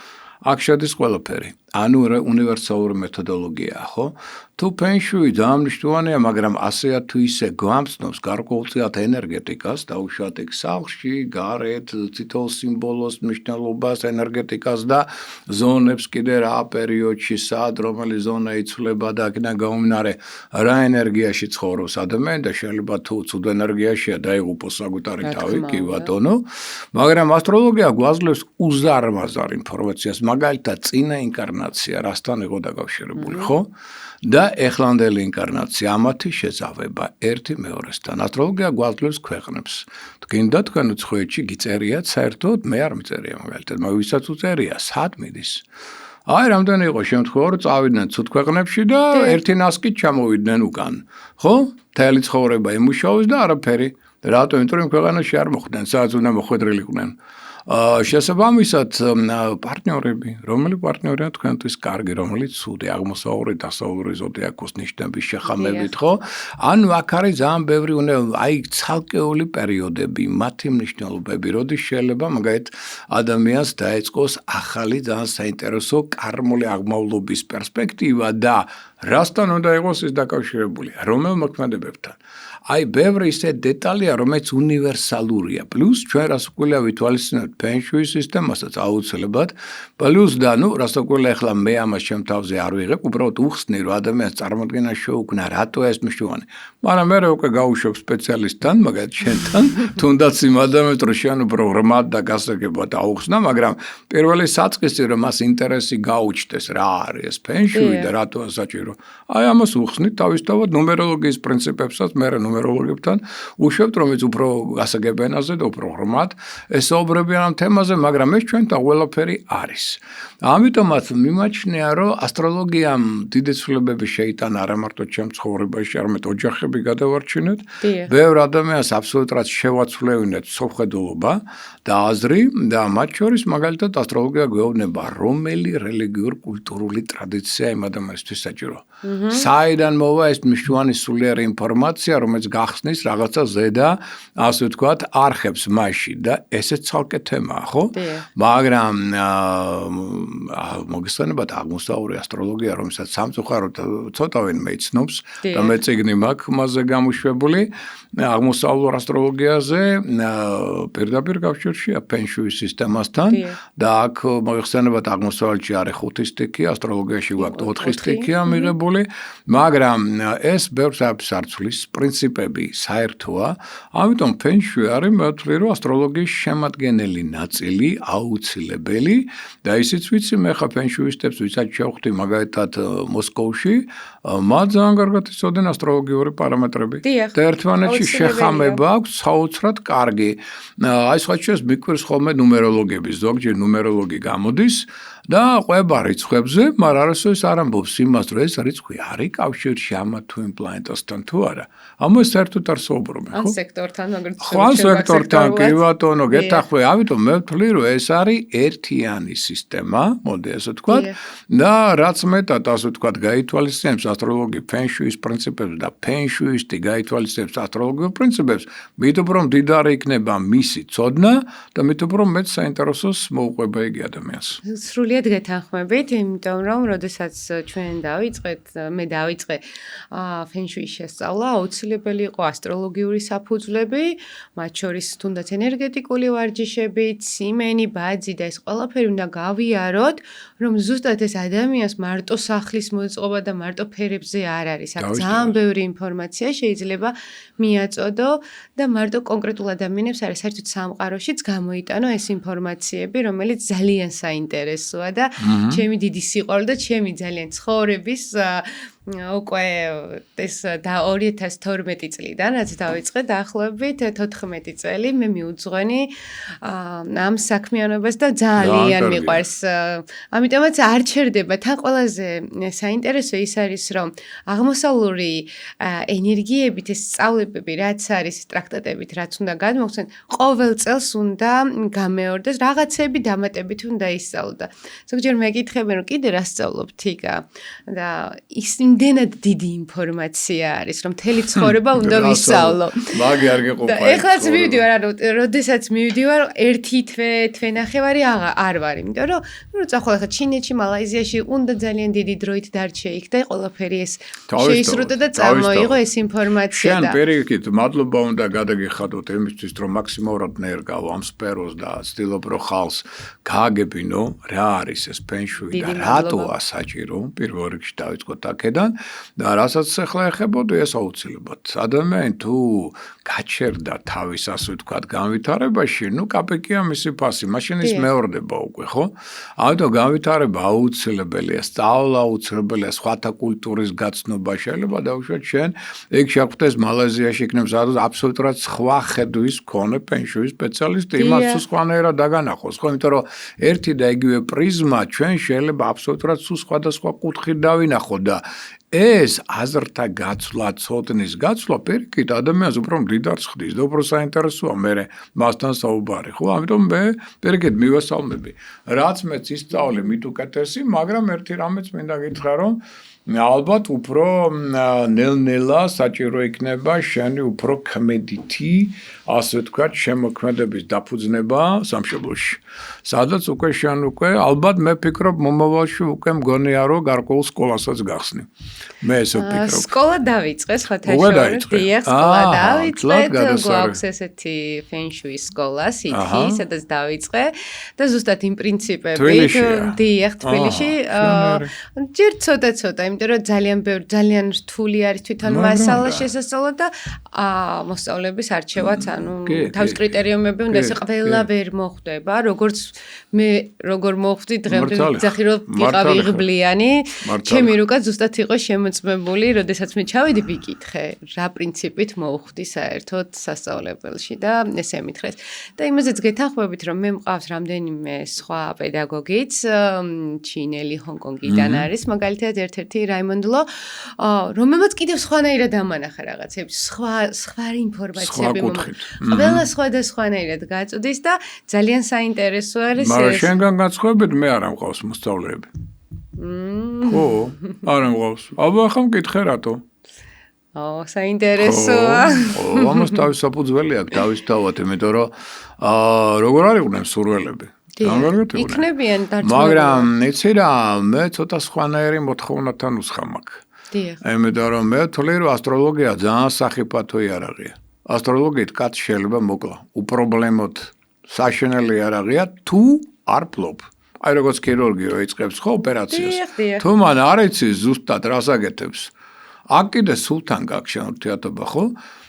აქ შედის ყველაფერი. ანუ უნივერსალური მეთოდოლოგია, ხო? თუ ფენშუი ძალიან მნიშვნელოვანია, მაგრამ ასეა თუ ისე გვამცნობს გარკვეულწილად ენერგეტიკას, დაუშვათ იქ სახლში, გარეთ, თითოეულ სიმბოლოს, მნიშვნელობას, ენერგეტიკას და ზონებს კიდე რა პერიოდში, სად, რომელი ზონა იცვლება და აქედან გამომდინარე, რა ენერგიაში ცხოვრობს ადამიანი და შეიძლება თუ ცუდ ენერგიაშია დაიღუპოს საკუთარი თავი, კი ბატონო, მაგრამ ასტროლოგია გვაძლევს უზარმაზარ ინფორმაციას, მაგალითად წინა ინკარნაცია რასთან იყო დაკავშირებული, ხო? და ეხლანდელი ინკარნაცია ამათი შეზავება ერთი მეორესთან. ასტროლოგია გვაძლევს ქვეყნებს. თქვენდა თქვენ უცხოეთში გიწერიათ საერთოდ, მე არ მიწერია მაგალითად, მაგრამ ვისაც უწერია, სად მიდის? აი, რამდენი იყო შემთხვევა, რომ წავიდნენ ცუდ ქვეყნებში და ერთი ნასკით ჩამოვიდნენ უკან. ხო? მთელი ცხოვრება იმუშაოს და არაფერი. რატო? იმიტომ რომ ქვეყანაში არ მოხვდნენ, სადაც უნდა მოხვედრილიყვნენ. შესაბამისად პარტნიორები, რომელი პარტნიორია თქვენთვის კარგი, რომელიც ცუდი, აღმოსავლური, დასავლური ზოდიაქოს ნიშნების შეხამებით, ხო? ანუ აქ არის ძალიან ბევრი აი ცალკეული პერიოდები, მათი მნიშვნელობები, როდის შეიძლება მაგალითად ადამიანს დაეწყოს ახალი ძალიან საინტერესო კარმული აღმავლობის პერსპექტივა და რასთან უნდა იყოს ის დაკავშირებული, რომელ მოქმედებებთან. აი, ბევრი ისე დეტალია, რომელიც უნივერსალურია. პლუს ჩვენ რას უკვე ვითვალისწინებთ ფენშუის სისტემასაც აუცილებლად პლუს და რასაც ყველა ახლა მე ამას ჩემ თავზე არ ვიღებ, უბრალოდ უხსნი რომ ადამიანს წარმოდგენა შეუქმნა, რატო ეს მნიშვნელოვანი. მაგრამ მე უკვე გავუშვებ სპეციალისტთან, მაგათ შენთან, თუნდაც იმ ადამიანს რომ შენ უფრო ღრმად და გასაგებად აუხსნა, მაგრამ პირველი საწყისი რომ მას ინტერესი გაუჩნდეს რა არის ეს ფენშუი და რატოა საჭირო. აი ამას უხსნით თავისთავად ნუმეროლოგიის პრინციპებსაც, მე ნუმეროლოგებთან უშვებთ, რომელიც უფრო გასაგებენაზე და უფრო ღრმად ესაუბრებიან ამ თემაზე, მაგრამ ეს ჩვენთან ყველაფერი არის. ამიტომაც მიმაჩნია, რომ ასტროლოგიამ დიდი ცვლილებები შეიტანა არა მარტო ჩემ ცხოვრებაში, არამედ ოჯახები გადავარჩინეთ. ბევრ ადამიანს აბსოლუტურად შევაცვლევინეთ სოფხედულობა და აზრი და მათ შორის მაგალითად ასტროლოგია გვეუბნება, რომელი რელიგიურ-კულტურული ტრადიცია იმ ადამიანისთვის საჭირო. საიდან მოვა ეს მნიშვნელოვანი სულიერი ინფორმაცია, რომელიც გახსნის რაღაცა ზედა, ასე ვთქვათ, არხებს მასში და ესეც ცალკე თემაა, ხო? მაგრამ მოგესწრებათ აღმოსავლური ასტროლოგია, რომელსაც სამწუხაროდ ცოტა ვინმე იცნობს და მე წიგნი მაქვს მასზე გამოშვებული, აღმოსავლურ ასტროლოგიაზე პირდაპირ კავშირშია ფენშუის სისტემასთან და აქ მოგესწრებათ აღმოსავლეთში არის 5 სტიქი, ასტროლოგიაში გვაქვს 4 სტიქია მიღებული, მაგრამ ეს ბევრს აფსარცვლის პრინციპები საერთოა, ამიტომ ფენშუი არის მე ვთვლი, რომ ასტროლოგიის შემადგენელი ნაწილი, აუცილებელი და ისიც ვიცი მე ხა ფენშუისტებს ვისაც შევხვდი მაგალითად მოსკოვში, მათ ძალიან კარგად იცოდნენ ასტროლოგიური პარამეტრები და ერთმანეთში შეხამება აქვს საოცრად კარგი. აი სხვაჩვენს მიკვირს ხოლმე ნუმეროლოგები, ზოგჯერ ნუმეროლოგი გამოდის და ყვება რიცხვებზე, მაგრამ არასოდეს არ ამბობს იმას, რომ ეს რიცხვი არის კავშირში ამა თუ იმ პლანეტასთან თუ არა. ამას საერთოდ არ საუბრობენ, ხო? ან სექტორთან, მაგრამ ხო, სექტორთან, კი ბატონო, გეთახვე, ამიტომ მე ვთვლი, რომ ეს არის ერთიანი სისტემა, მოდი ასე ვთქვათ, და რაც მეტად ასე ვთქვათ, გაითვალისწინებს ასტროლოგი ფენშუის პრინციპებს და ფენშუისტი გაითვალისწინებს ასტროლოგიურ პრინციპებს, მით უფრო მდიდარი იქნება მისი ცოდნა და მით უფრო მეტ საინტერესოს მოუყვება იგი ადამიანს. სრულიად გეთანხმებით, იმიტომ რომ როდესაც ჩვენ მე დავიწყე ფენშუის შესწავლა, აუცილებელი იყო ასტროლოგიური საფუძვლები, მათ შორის თუნდაც ენერგეტიკული ვარჯიშები, ციმენი, ბაძი და ეს ყველაფერი უნდა გავიაროთ, რომ ზუსტად ეს ადამიანს მარტო სახლის მოწყობა და მარტო ფერებზე არ არის. აქ ძალიან ბევრი ინფორმაცია შეიძლება მიაწოდო და მარტო კონკრეტულ ადამიანებს არის საერთოდ სამყაროშიც გამოიტანო ეს ინფორმაციები, რომელიც ძალიან საინტერესოა და ჩემი დიდი სიყვარული და ჩემი ძალიან ცხოვრების უკვე ეს 2012 წლიდან, რაც დავიწყე დაახლოებით 14 წელი მე მიუძღვენი ამ საქმიანობას და ძალიან მიყვარს. ამიტომაც არ ჩერდება. თან ყველაზე საინტერესო ის არის, რომ აღმოსავლური ენერგიებით ეს სწავლებები, რაც არის ტრაქტატებით, რაც უნდა გადმოხსენ, ყოველ წელს უნდა გამეორდეს, რაღაცები დამატებით უნდა ისწავლო. ზოგჯერ მეკითხებენ, რომ კიდე რა სწავლობ თიკა და იმდენად დიდი ინფორმაცია არის, რომ მთელი ცხოვრება უნდა ვისწავლო. მაგი არ გეყოფა. ეხლაც მივდივარ, როდესაც მივდივარ, ერთი თვე-ნახევარი არ ვარ, იმიტომ რომ წახვალ ახლა ჩინეთში, მალაიზიაში უნდა ძალიან დიდი დროით დარჩე იქ და ყველაფერი ეს შეისრულა და წარმოიღო ეს ინფორმაცია და შენ პირიქით მადლობა უნდა გადაგიხადოთ იმისთვის, რომ მაქსიმალურად ნერგავ ამ სფეროს და ცდილობ რომ ხალხს გააგებინო რა არის ეს ფენშუი და რატოა საჭირო, პირველ რიგში დავიწყოთ აქედან და რასაც ახლა ეხებოდი ეს აუცილებლად. ადამიანი თუ გაჩერდა თავის ასე ვთქვათ განვითარებაში, კაპიკია მისი ფასი, მაშინ ის მეორდება უკვე, ხო? ამიტომ განვითარება აუცილებელია, სწავლა აუცილებელია, სხვათა კულტურის გაცნობა შეიძლება დავუშვათ შენ, ეგ შეგვხვდეს მალაიზიაში იქნებს აბსოლუტურად სხვა ხედვის მქონე ფენშუის სპეციალისტი, იმას თუ სხვანაირად დაგანახოს, ხო? იმიტომ რომ ერთი და იგივე პრიზმა ჩვენ შეიძლება აბსოლუტურად სხვადასხვა კუთხით დავინახოთ და ეს აზრთა გაცვლა, ცოდნის გაცვლა პირიქით ადამიანს უფრო მდიდარს ხდის და უფრო საინტერესოა მე მასთან საუბარი, ხო? ამიტომ მე პირიქით მივესალმები. რაც მეც ისწავლე მით უკეთესი, მაგრამ ერთი რამეც მინდა გითხრა, რომ ალბათ უფრო ნელ-ნელა საჭირო იქნება შენი უფრო ქმედითი, ასე ვთქვათ, შემოქმედების დაფუძნება სამშობლოში. სადაც უკვე შენ უკვე ალბათ მე ფიქრობ მომავალში უკვე მგონია რომ გარკვეულ სკოლასაც გახსნი. მე ესო ვფიქრობ. სკოლა დავიწყე, სხვათაშორისო. დიახ, სკოლა დავიწყე. გვაქვს ესეთი ფენშუის სკოლა, სითხი, სადაც დავიწყე და ზუსტად იმ პრინციპებით, დიახ, თბილისში. ჯერ ცოტა, იმიტომ რომ ძალიან რთული არის თვითონ მასალა შესასწავლად და მოსწავლეების არჩევაც, ანუ თავის კრიტერიუმები უნდა ეს ყველა ვერ მოხვდება, როგორც მე როგორ მოხვდი დღემდე ვიძახი რომ ვიყავი ღბლიანი, ჩემი რუკა ზუსტად იყო შემოწმებული, როდესაც მე ჩავედი ვიკითხე, რა პრინციპით მოვხვდი საერთოდ სასწავლებელში და ესე მითხრეს. და იმაზეც გეთანხმებით, რომ მე მყავს რამდენიმე სხვა პედაგოგიც, ჩინელი, ჰონკონგიდან არის, მაგალითად ერთ-ერთი რაიმონდლო, რომელმაც კიდევ სხვანაირად ამანახა რაღაცები, სხვა ინფორმაციები ყველა სხვადასხვანაირად გაწვდის და ძალიან საინტერესო არის ეს. მაგრამ შენგან განსხვავებით მე არ ამყავს მოსწავლეები. ხო, არ ამყავს. აბა ახლა მკითხე რატო? საინტერესოა. ამას თავის საფუძველი აქვს, თავისთავად, იმიტომ რომ როგორ არ იყვნენ სურველები. იქნებიან დარწმუნებული. მაგრამ იცი რა, მე ცოტა სხვანაირი მოთხოვნათა ნუსხა მაქვს. იმიტომ რომ მე ვთვლი რომ ასტროლოგია ძალიან სახიფათო იარაღია. ასტროლოგიით კაცი შეიძლება მოკლა. უპრობლემოდ საშინელი იარაღია თუ არ ფლობ. აი როგორც ქირურგი რო იწყებს ხო ოპერაციას. თუ მან არ იცის ზუსტად რას აკეთებს. აქ კიდე სულთან გაქვს ურთიერთობა ხო?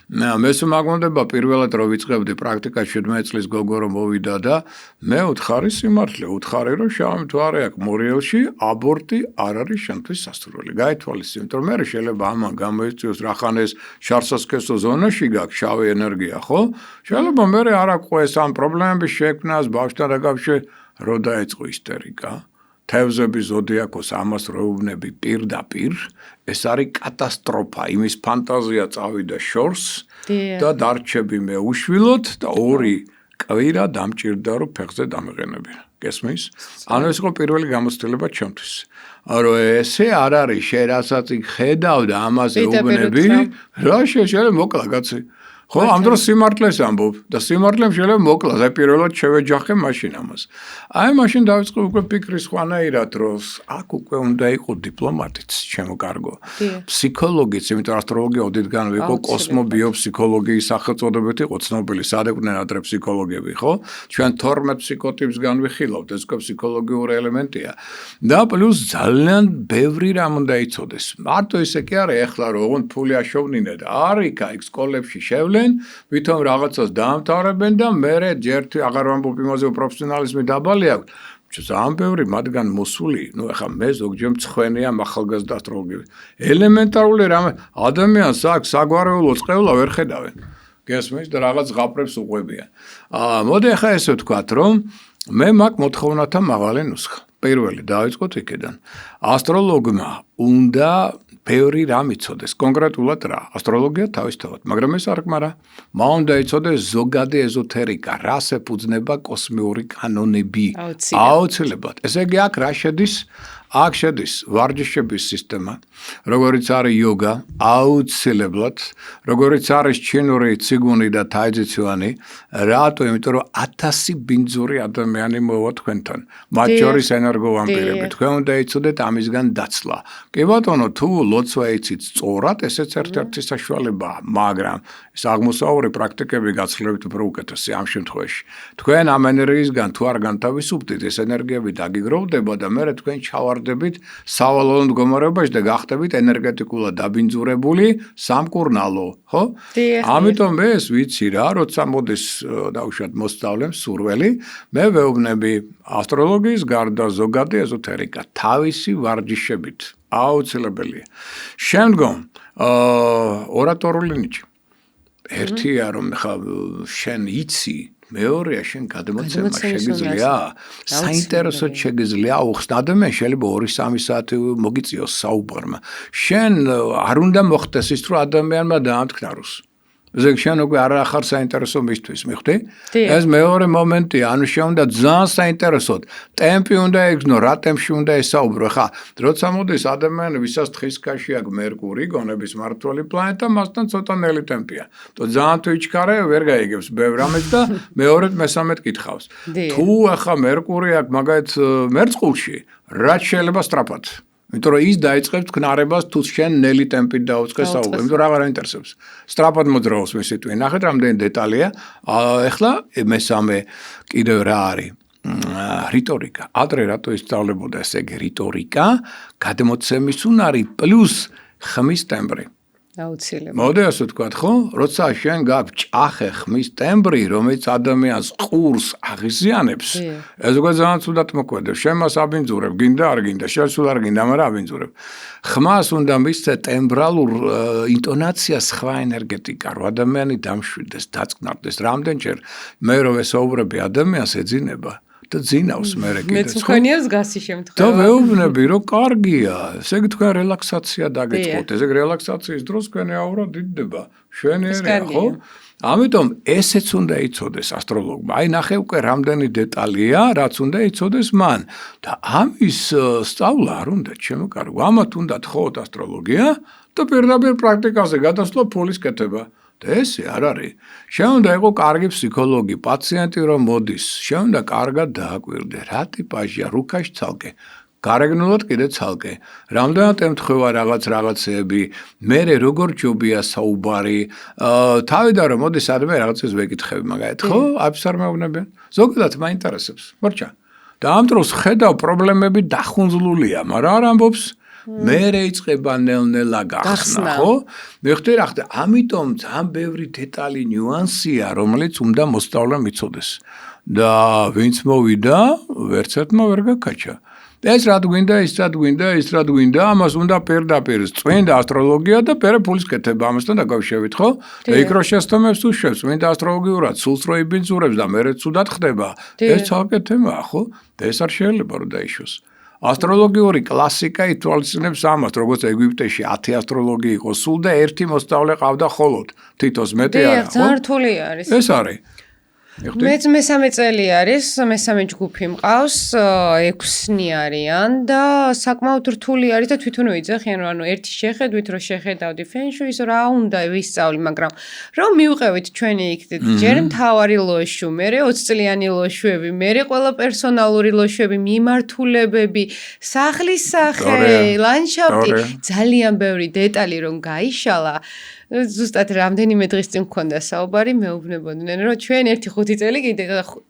მესმე მაგონდება პირველად რო ვიწყებდი პრაქტიკას 17 წლის გოგო რომ მოვიდა და მე უთხარი სიმართლე, უთხარი რომ შავი მთვარე აქვს მორიელში, აბორტი არ არის შენთვის სასურველი. გაითვალისწინე, იმიტომ რომ მე შეიძლება ამან გამოიწვიოს რახანეს შარსასქესო ზონაში გაქვს შავი ენერგია, ხო? შეიძლება მე არ აქვს ამ პრობლემების შექმნას ბავშვთან დაკავშირებით, რო დაეწყო ისტერიკა. თევზების ზოდიაქოს ამას როუბნები პირდაპირ, ეს არის კატასტროფა, იმის ფანტაზია წავიდა შორს და დარჩები მე უშვილოდ და ორი კვირა დამჭირდა რომ ფეხზე დამეყენებინა. გესმის? ანუ ეს იყო პირველი გამოცდილება ჩემთვის. რომ ესე არ არის შენ რასაც ხედავ და ამაზე უბნები, რა შეიძლება მოკლა კაცი. ხო, ამ დროს სიმართლეს ამბობ და სიმართლემ შეიძლება მოკლას, აი პირველად შევეჯახე მაშინ ამას. აი მაშინ დავიწყე უკვე ფიქრი სხვანაირად, რომ აქ უკვე უნდა იყო დიპლომატიც, ჩემო კარგო. ფსიქოლოგიც, იმიტომ რომ ასტროლოგია ოდითგან იყო კოსმობიოფსიქოლოგიის სახელწოდებითი იყო ცნობილი, სადეკვდნენ ადრე ფსიქოლოგები, ხო? ჩვენ 12 ფსიქოტიპსგან ვიხილავთ, ეს უკვე ფსიქოლოგიური ელემენტია. და პლუს ძალიან ბევრი რამ უნდა იცოდეს. მარტო ისე კი არა, ეხლა რომ ოღონდ ფული აშოვნინე და არის კაი სკოლებში შევლენ ვითომ რაღაცას დაამთავრებენ და მერე ჯერთი აღარ ვამბობ იმაზე პროფესიონალიზმი დაბალი აქვს. ძალიან ბევრი მათგან მოსული, ნუ ახლა მე ზოგჯერ მცხვენია ახალგაზრდა ასტროლოგები. ელემენტარული რამე ადამიანს აქვს საგვარეულო წყევლა ვერ ხედავენ. გესმის და რაღაც ზღაპრებს უყვებიან. მოდი ახლა ესე ვთქვათ, რომ მე მაქვს მოთხოვნათა მაღალი ნუსხა. პირველი დავიწყოთ იქიდან. ასტროლოგმა უნდა ბევრი რამ იცოდეს, კონკრეტულად რა, ასტროლოგია თავისთავად, მაგრამ ეს არ გმარა. მა უნდა იცოდეს ზოგადი ეზოთერიკა, რას ეფუძნება კოსმიური კანონები. აუცილებლად. ესე იგი აქ რა შედის? აქ შედის ვარჯიშების სისტემა, როგორიც არის იოგა, აუცილებლად, როგორიც არის ჩინური ციგუნი და თაიძიცუანი, რატო? იმიტომ რომ 1000 ბინძური ადამიანი მოვა თქვენთან, მათ შორის ენერგოვამპირები. თქვენ უნდა იცოდეთ ამისგან დაცლა. კი ბატონო, თუ ლოცვა იცით სწორად, ესეც ერთ-ერთი საშუალებაა, მაგრამ ეს აღმოსავლური პრაქტიკები გაცილებით უფრო უკეთესია ამ შემთხვევაში. თქვენ ამ ენერგიისგან თუ არ განთავისუფლდით, ეს ენერგიები დაგიგროვდება და მერე თქვენ ჩავარდებით სავალალო მდგომარეობაში და გახდებით ენერგეტიკულად დაბინძურებული სამკურნალო, ხო? ამიტომ მე ეს ვიცი რა, როცა მოდის დაუშვათ მოსწავლემ სურველი, მე ვეუბნები ასტროლოგიის გარდა ზოგადი ეზოთერიკა თავისი ვარჯიშებით. აუცილებელია. შემდგომ ორატორული ნიჭი. ერთია რომ ხა შენ იცი, მეორეა შენ გადმოცემა შეგიძლია, საინტერესოდ შეგიძლია უხსნა ადამიანი შეიძლება 2-3 საათი მოგიწიოს საუბარმა. შენ არ უნდა მოხდეს ის რომ ადამიანმა დაამტკნაროს. ზეგ შენ უკვე არ ახარ საინტერესო მისთვის, მიხვდი? ეს მეორე მომენტია, ანუ შენ უნდა ძალიან საინტერესოდ, ტემპი უნდა ეგზნო, რა ტემპში უნდა ესაუბრო. ხა, როცა მოდის ადამიანი, ვისაც თხის ქაში აქვს მერკური, გონების მმართველი პლანეტა, მასთან ცოტა ნელი ტემპია. თუ ძალიან თუ იჩქარე, ვერ გაიგებს ბევრ რამეს და მეორედ მესამედ კითხავს. თუ ახლა მერკური აქვს მაგათ მერწყულში, რაც შეიძლება სწრაფად. იმიტომ რომ ის დაიწყებს თქნარებას თუ შენ ნელი ტემპით დაუწყე საუბარი, იმიტომ რომ აღარ აინტერესებს. სწრაფად მოძრაობს მისი თვი. ნახეთ რამდენი დეტალია. ეხლა მესამე კიდევ რა არის? რიტორიკა. ადრე რატო ისწავლებოდა ესე იგი რიტორიკა, გადმოცემის უნარი პლუს ხმის ტემბრი. აუცილებლად. მოდი ასე ვთქვათ, ხო? როცა შენ გაქვს ჭახე ხმის ტემბრი, რომელიც ადამიანს ყურს აღიზიანებს, ეს უკვე ძალიან ცუდად მოქმედებს. შენ მას აბინძურებ, გინდა არ გინდა, შენ სულ არ გინდა, მაგრამ აბინძურებ. ხმას უნდა მისცე ტემბრალურ ინტონაციას სხვა ენერგეტიკა, რომ ადამიანი დამშვიდეს, დაწყნარდეს. რამდენჯერ მე რო ვესაუბრები ადამიანს ეძინება და ძინავს მე კიდეც. მეც მქონია მსგავსი შემთხვევა. და ვეუბნები, რომ კარგია, ესე იგი თქვენ რელაქსაცია დაგეწყოთ. ესე იგი რელაქსაციის დროს თქვენი აურა დიდდება. შვენიერია, ხო? ამიტომ ესეც უნდა იცოდეს ასტროლოგმა. აი ნახე უკვე რამდენი დეტალია, რაც უნდა იცოდეს მან. და ამის სწავლა არ უნდა ჩემო კარგო. ამათ უნდა თხოვოთ ასტროლოგია და პირდაპირ პრაქტიკაზე გადასვლა ფულის კეთება. და ესე არ არის. შენ უნდა იყო კარგი ფსიქოლოგი, პაციენტი რომ მოდის, შენ უნდა კარგად დააკვირდე, რა ტიპაჟია, რუქაში ცალკე. გარეგნულად კიდე ცალკე. რამდენად ემთხვევა რაღაცეები, მერე როგორ ჯობია საუბარი, თავიდან რომ მოდის ადმე რაღაცას ვეკითხები მაგალითად, ხო? აფს არ მეუბნებიან. ზოგადად მაინტერესებს. მორჩა. და ამ დროს ხედავ პრობლემები დახუნძლულია, მაგრამ არ ამბობს მერე იწყება ნელ-ნელა გახსნა, ხო? მეხტი რა ხდება? ამიტომ ძალიან ბევრი დეტალი ნიუანსია, რომელიც უნდა მოსწავლემ იცოდეს. და ვინც მოვიდა, ვერც ერთმა ვერ გაკაჩა. ეს რა გვინდა, ის რა გვინდა, ის რა გვინდა, ამას უნდა პირდაპირ წმინდა ასტროლოგია და პერე ფულის კეთება ამასთან დაკავშირებით, ხო? და იქ რო შესთქმებს უშვებს, წმინდა ასტროლოგიურად სულს რო იბინძურებს და მერე ცუდად ხდება. ეს ცალკე თემაა, ხო? და ეს არ შეიძლება რომ დაიშვას. ასტროლოგიური კლასიკა ითვალისწინებს ამას, როგორც ეგვიპტეში 10 ასტროლოგი იყო, სულ და ერთი მოსწავლე ყავდა ხოლოდ, თითოს მეტი არა, ხო? ძალიან რთული არის. ეს არის. მეც მესამე წელი არის, მესამე ჯგუფი მყავს, 6-ნი არიან და საკმაოდ რთული არის და თვითონ ვიძახიან, რომ ანუ ერთი შეხედვით, რომ შეხედავდი ფენშუის, რა უნდა ვისწავლი, მაგრამ რომ მივყევით ჩვენი იქ ჯერ მთავარი ლოშუ, მერე 20 წლიანი ლოშუები, მერე ყველა პერსონალური ლოშუები, მიმართულებები, სახლის სახე, ლანდშაფტი, ძალიან ბევრი დეტალი რომ გაიშალა. ზუსტად რამდენიმე დღის წინ მქონდა საუბარი, მეუბნებოდნენ, რომ ჩვენ 1-5 წელი კიდე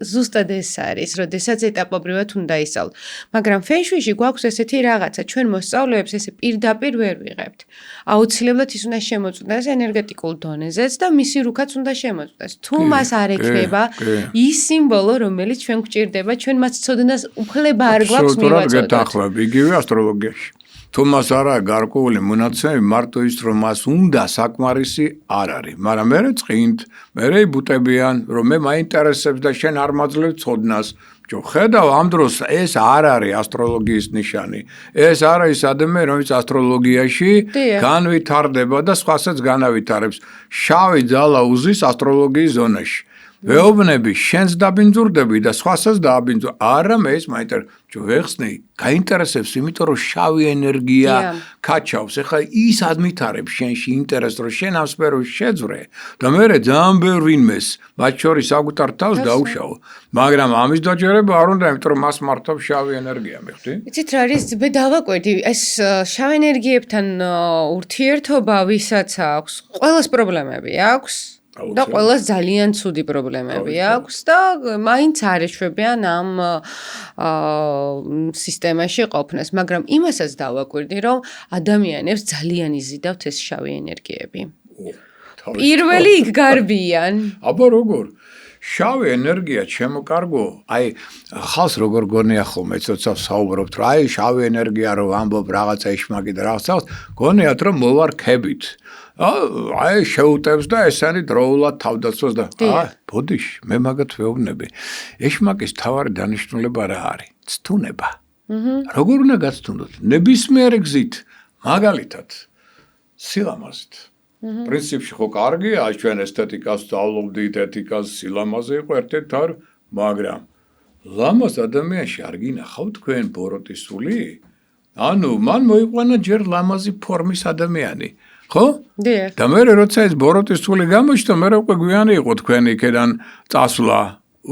ზუსტად ეს არის, როდესაც ეტაპობრივად უნდა ისწავლოთ. მაგრამ ფენშუიში გვაქვს ესეთი რაღაცა, ჩვენ მოსწავლეებს ესე პირდაპირ ვერ ვიღებთ. აუცილებლად ის უნდა შემოწმდეს ენერგეტიკულ დონეზეც და მისი რუქაც უნდა შემოწმდეს. თუ მას არ ექნება, ის სიმბოლო, რომელიც ჩვენ გვჭირდება, ჩვენ მას ცოდნას უფლება არ გვაქვს მივაწოდოთ. გეთანხმები, იგივე ასტროლოგიაში. თუ მას არა გარკვეული მონაცემები, მარტო ის რომ მას უნდა საკმარისი არ არის. მაგრამ მე წინთ, მე იბუტებიან, რომ მე მაინტერესებს და შენ არ მაძლევ ცოდნას. ხედავ ამ დროს ეს არ არის ასტროლოგიის ნიშანი. ეს არ არის ადამიანი, რომელიც ასტროლოგიაში განვითარდება და სხვასაც განავითარებს. შავი ძალა უზის ასტროლოგიის ზონაში. ვეუბნები, შენს დაბინძურდები და სხვასაც დააბინძურ. არა მე ეს მაინტერესებს. ვეხსნი, გაინტერესებს, იმიტომ რომ შავი ენერგია კაჩავს. ეხლა ის ადმითარებს შენში ინტერესს, რომ შენ ამ სფეროში შეძვრე და მე ძალიან ბევრ ვინმეს, მათ შორის საკუთარ თავს დაუშავო. მაგრამ ამის დაჯერება არ უნდა, იმიტომ რომ მას მართავს შავი ენერგია, მიხდი? იცით რა არის, მე დავაკვირდი, ეს შავ ენერგიებთან ურთიერთობა ვისაც აქვს, ყველას პრობლემები აქვს. და ყველას ძალიან ცუდი პრობლემები აქვს და მაინც არ ეშვებიან ამ სისტემაში ყოფნას, მაგრამ იმასაც დავაკვირდი, რომ ადამიანებს ძალიან იზიდავთ ეს შავი ენერგიები. პირველი იქ გარბიან. აბა როგორ? შავი ენერგია ჩემო კარგო, აი ხალხს როგორ გონია ხოლმე, ცოტა საუბრობთ, რა აი შავი ენერგია რომ ამბობ რაღაცა იშმაკი და რაღაცას, გონიათ რომ მოვარქებით. აი შეუტევს და ესენი დროულად თავდაცვას და ბოდიში, მე მაგათ ვეუბნები. ეშმაკის თავარი დანიშნულება რა არის? ცთუნება. როგორ უნდა გაცთუნოთ? ნებისმიერი გზით, მაგალითად, სილამაზით. პრინციპში ხო კარგია, ჩვენ ესთეტიკას ვსწავლობდით, ეთიკას, სილამაზე იყო ერთ-ერთი არ, მაგრამ ლამაზ ადამიანში არ გინახავთ თქვენ ბოროტის სული? ანუ მან მოიყვანა ჯერ ლამაზი ფორმის ადამიანი. ხო? და მე როცა ეს ბოროტის სული გამოჩნდა, მე უკვე გვიანი იყო თქვენი იქიდან წასვლა.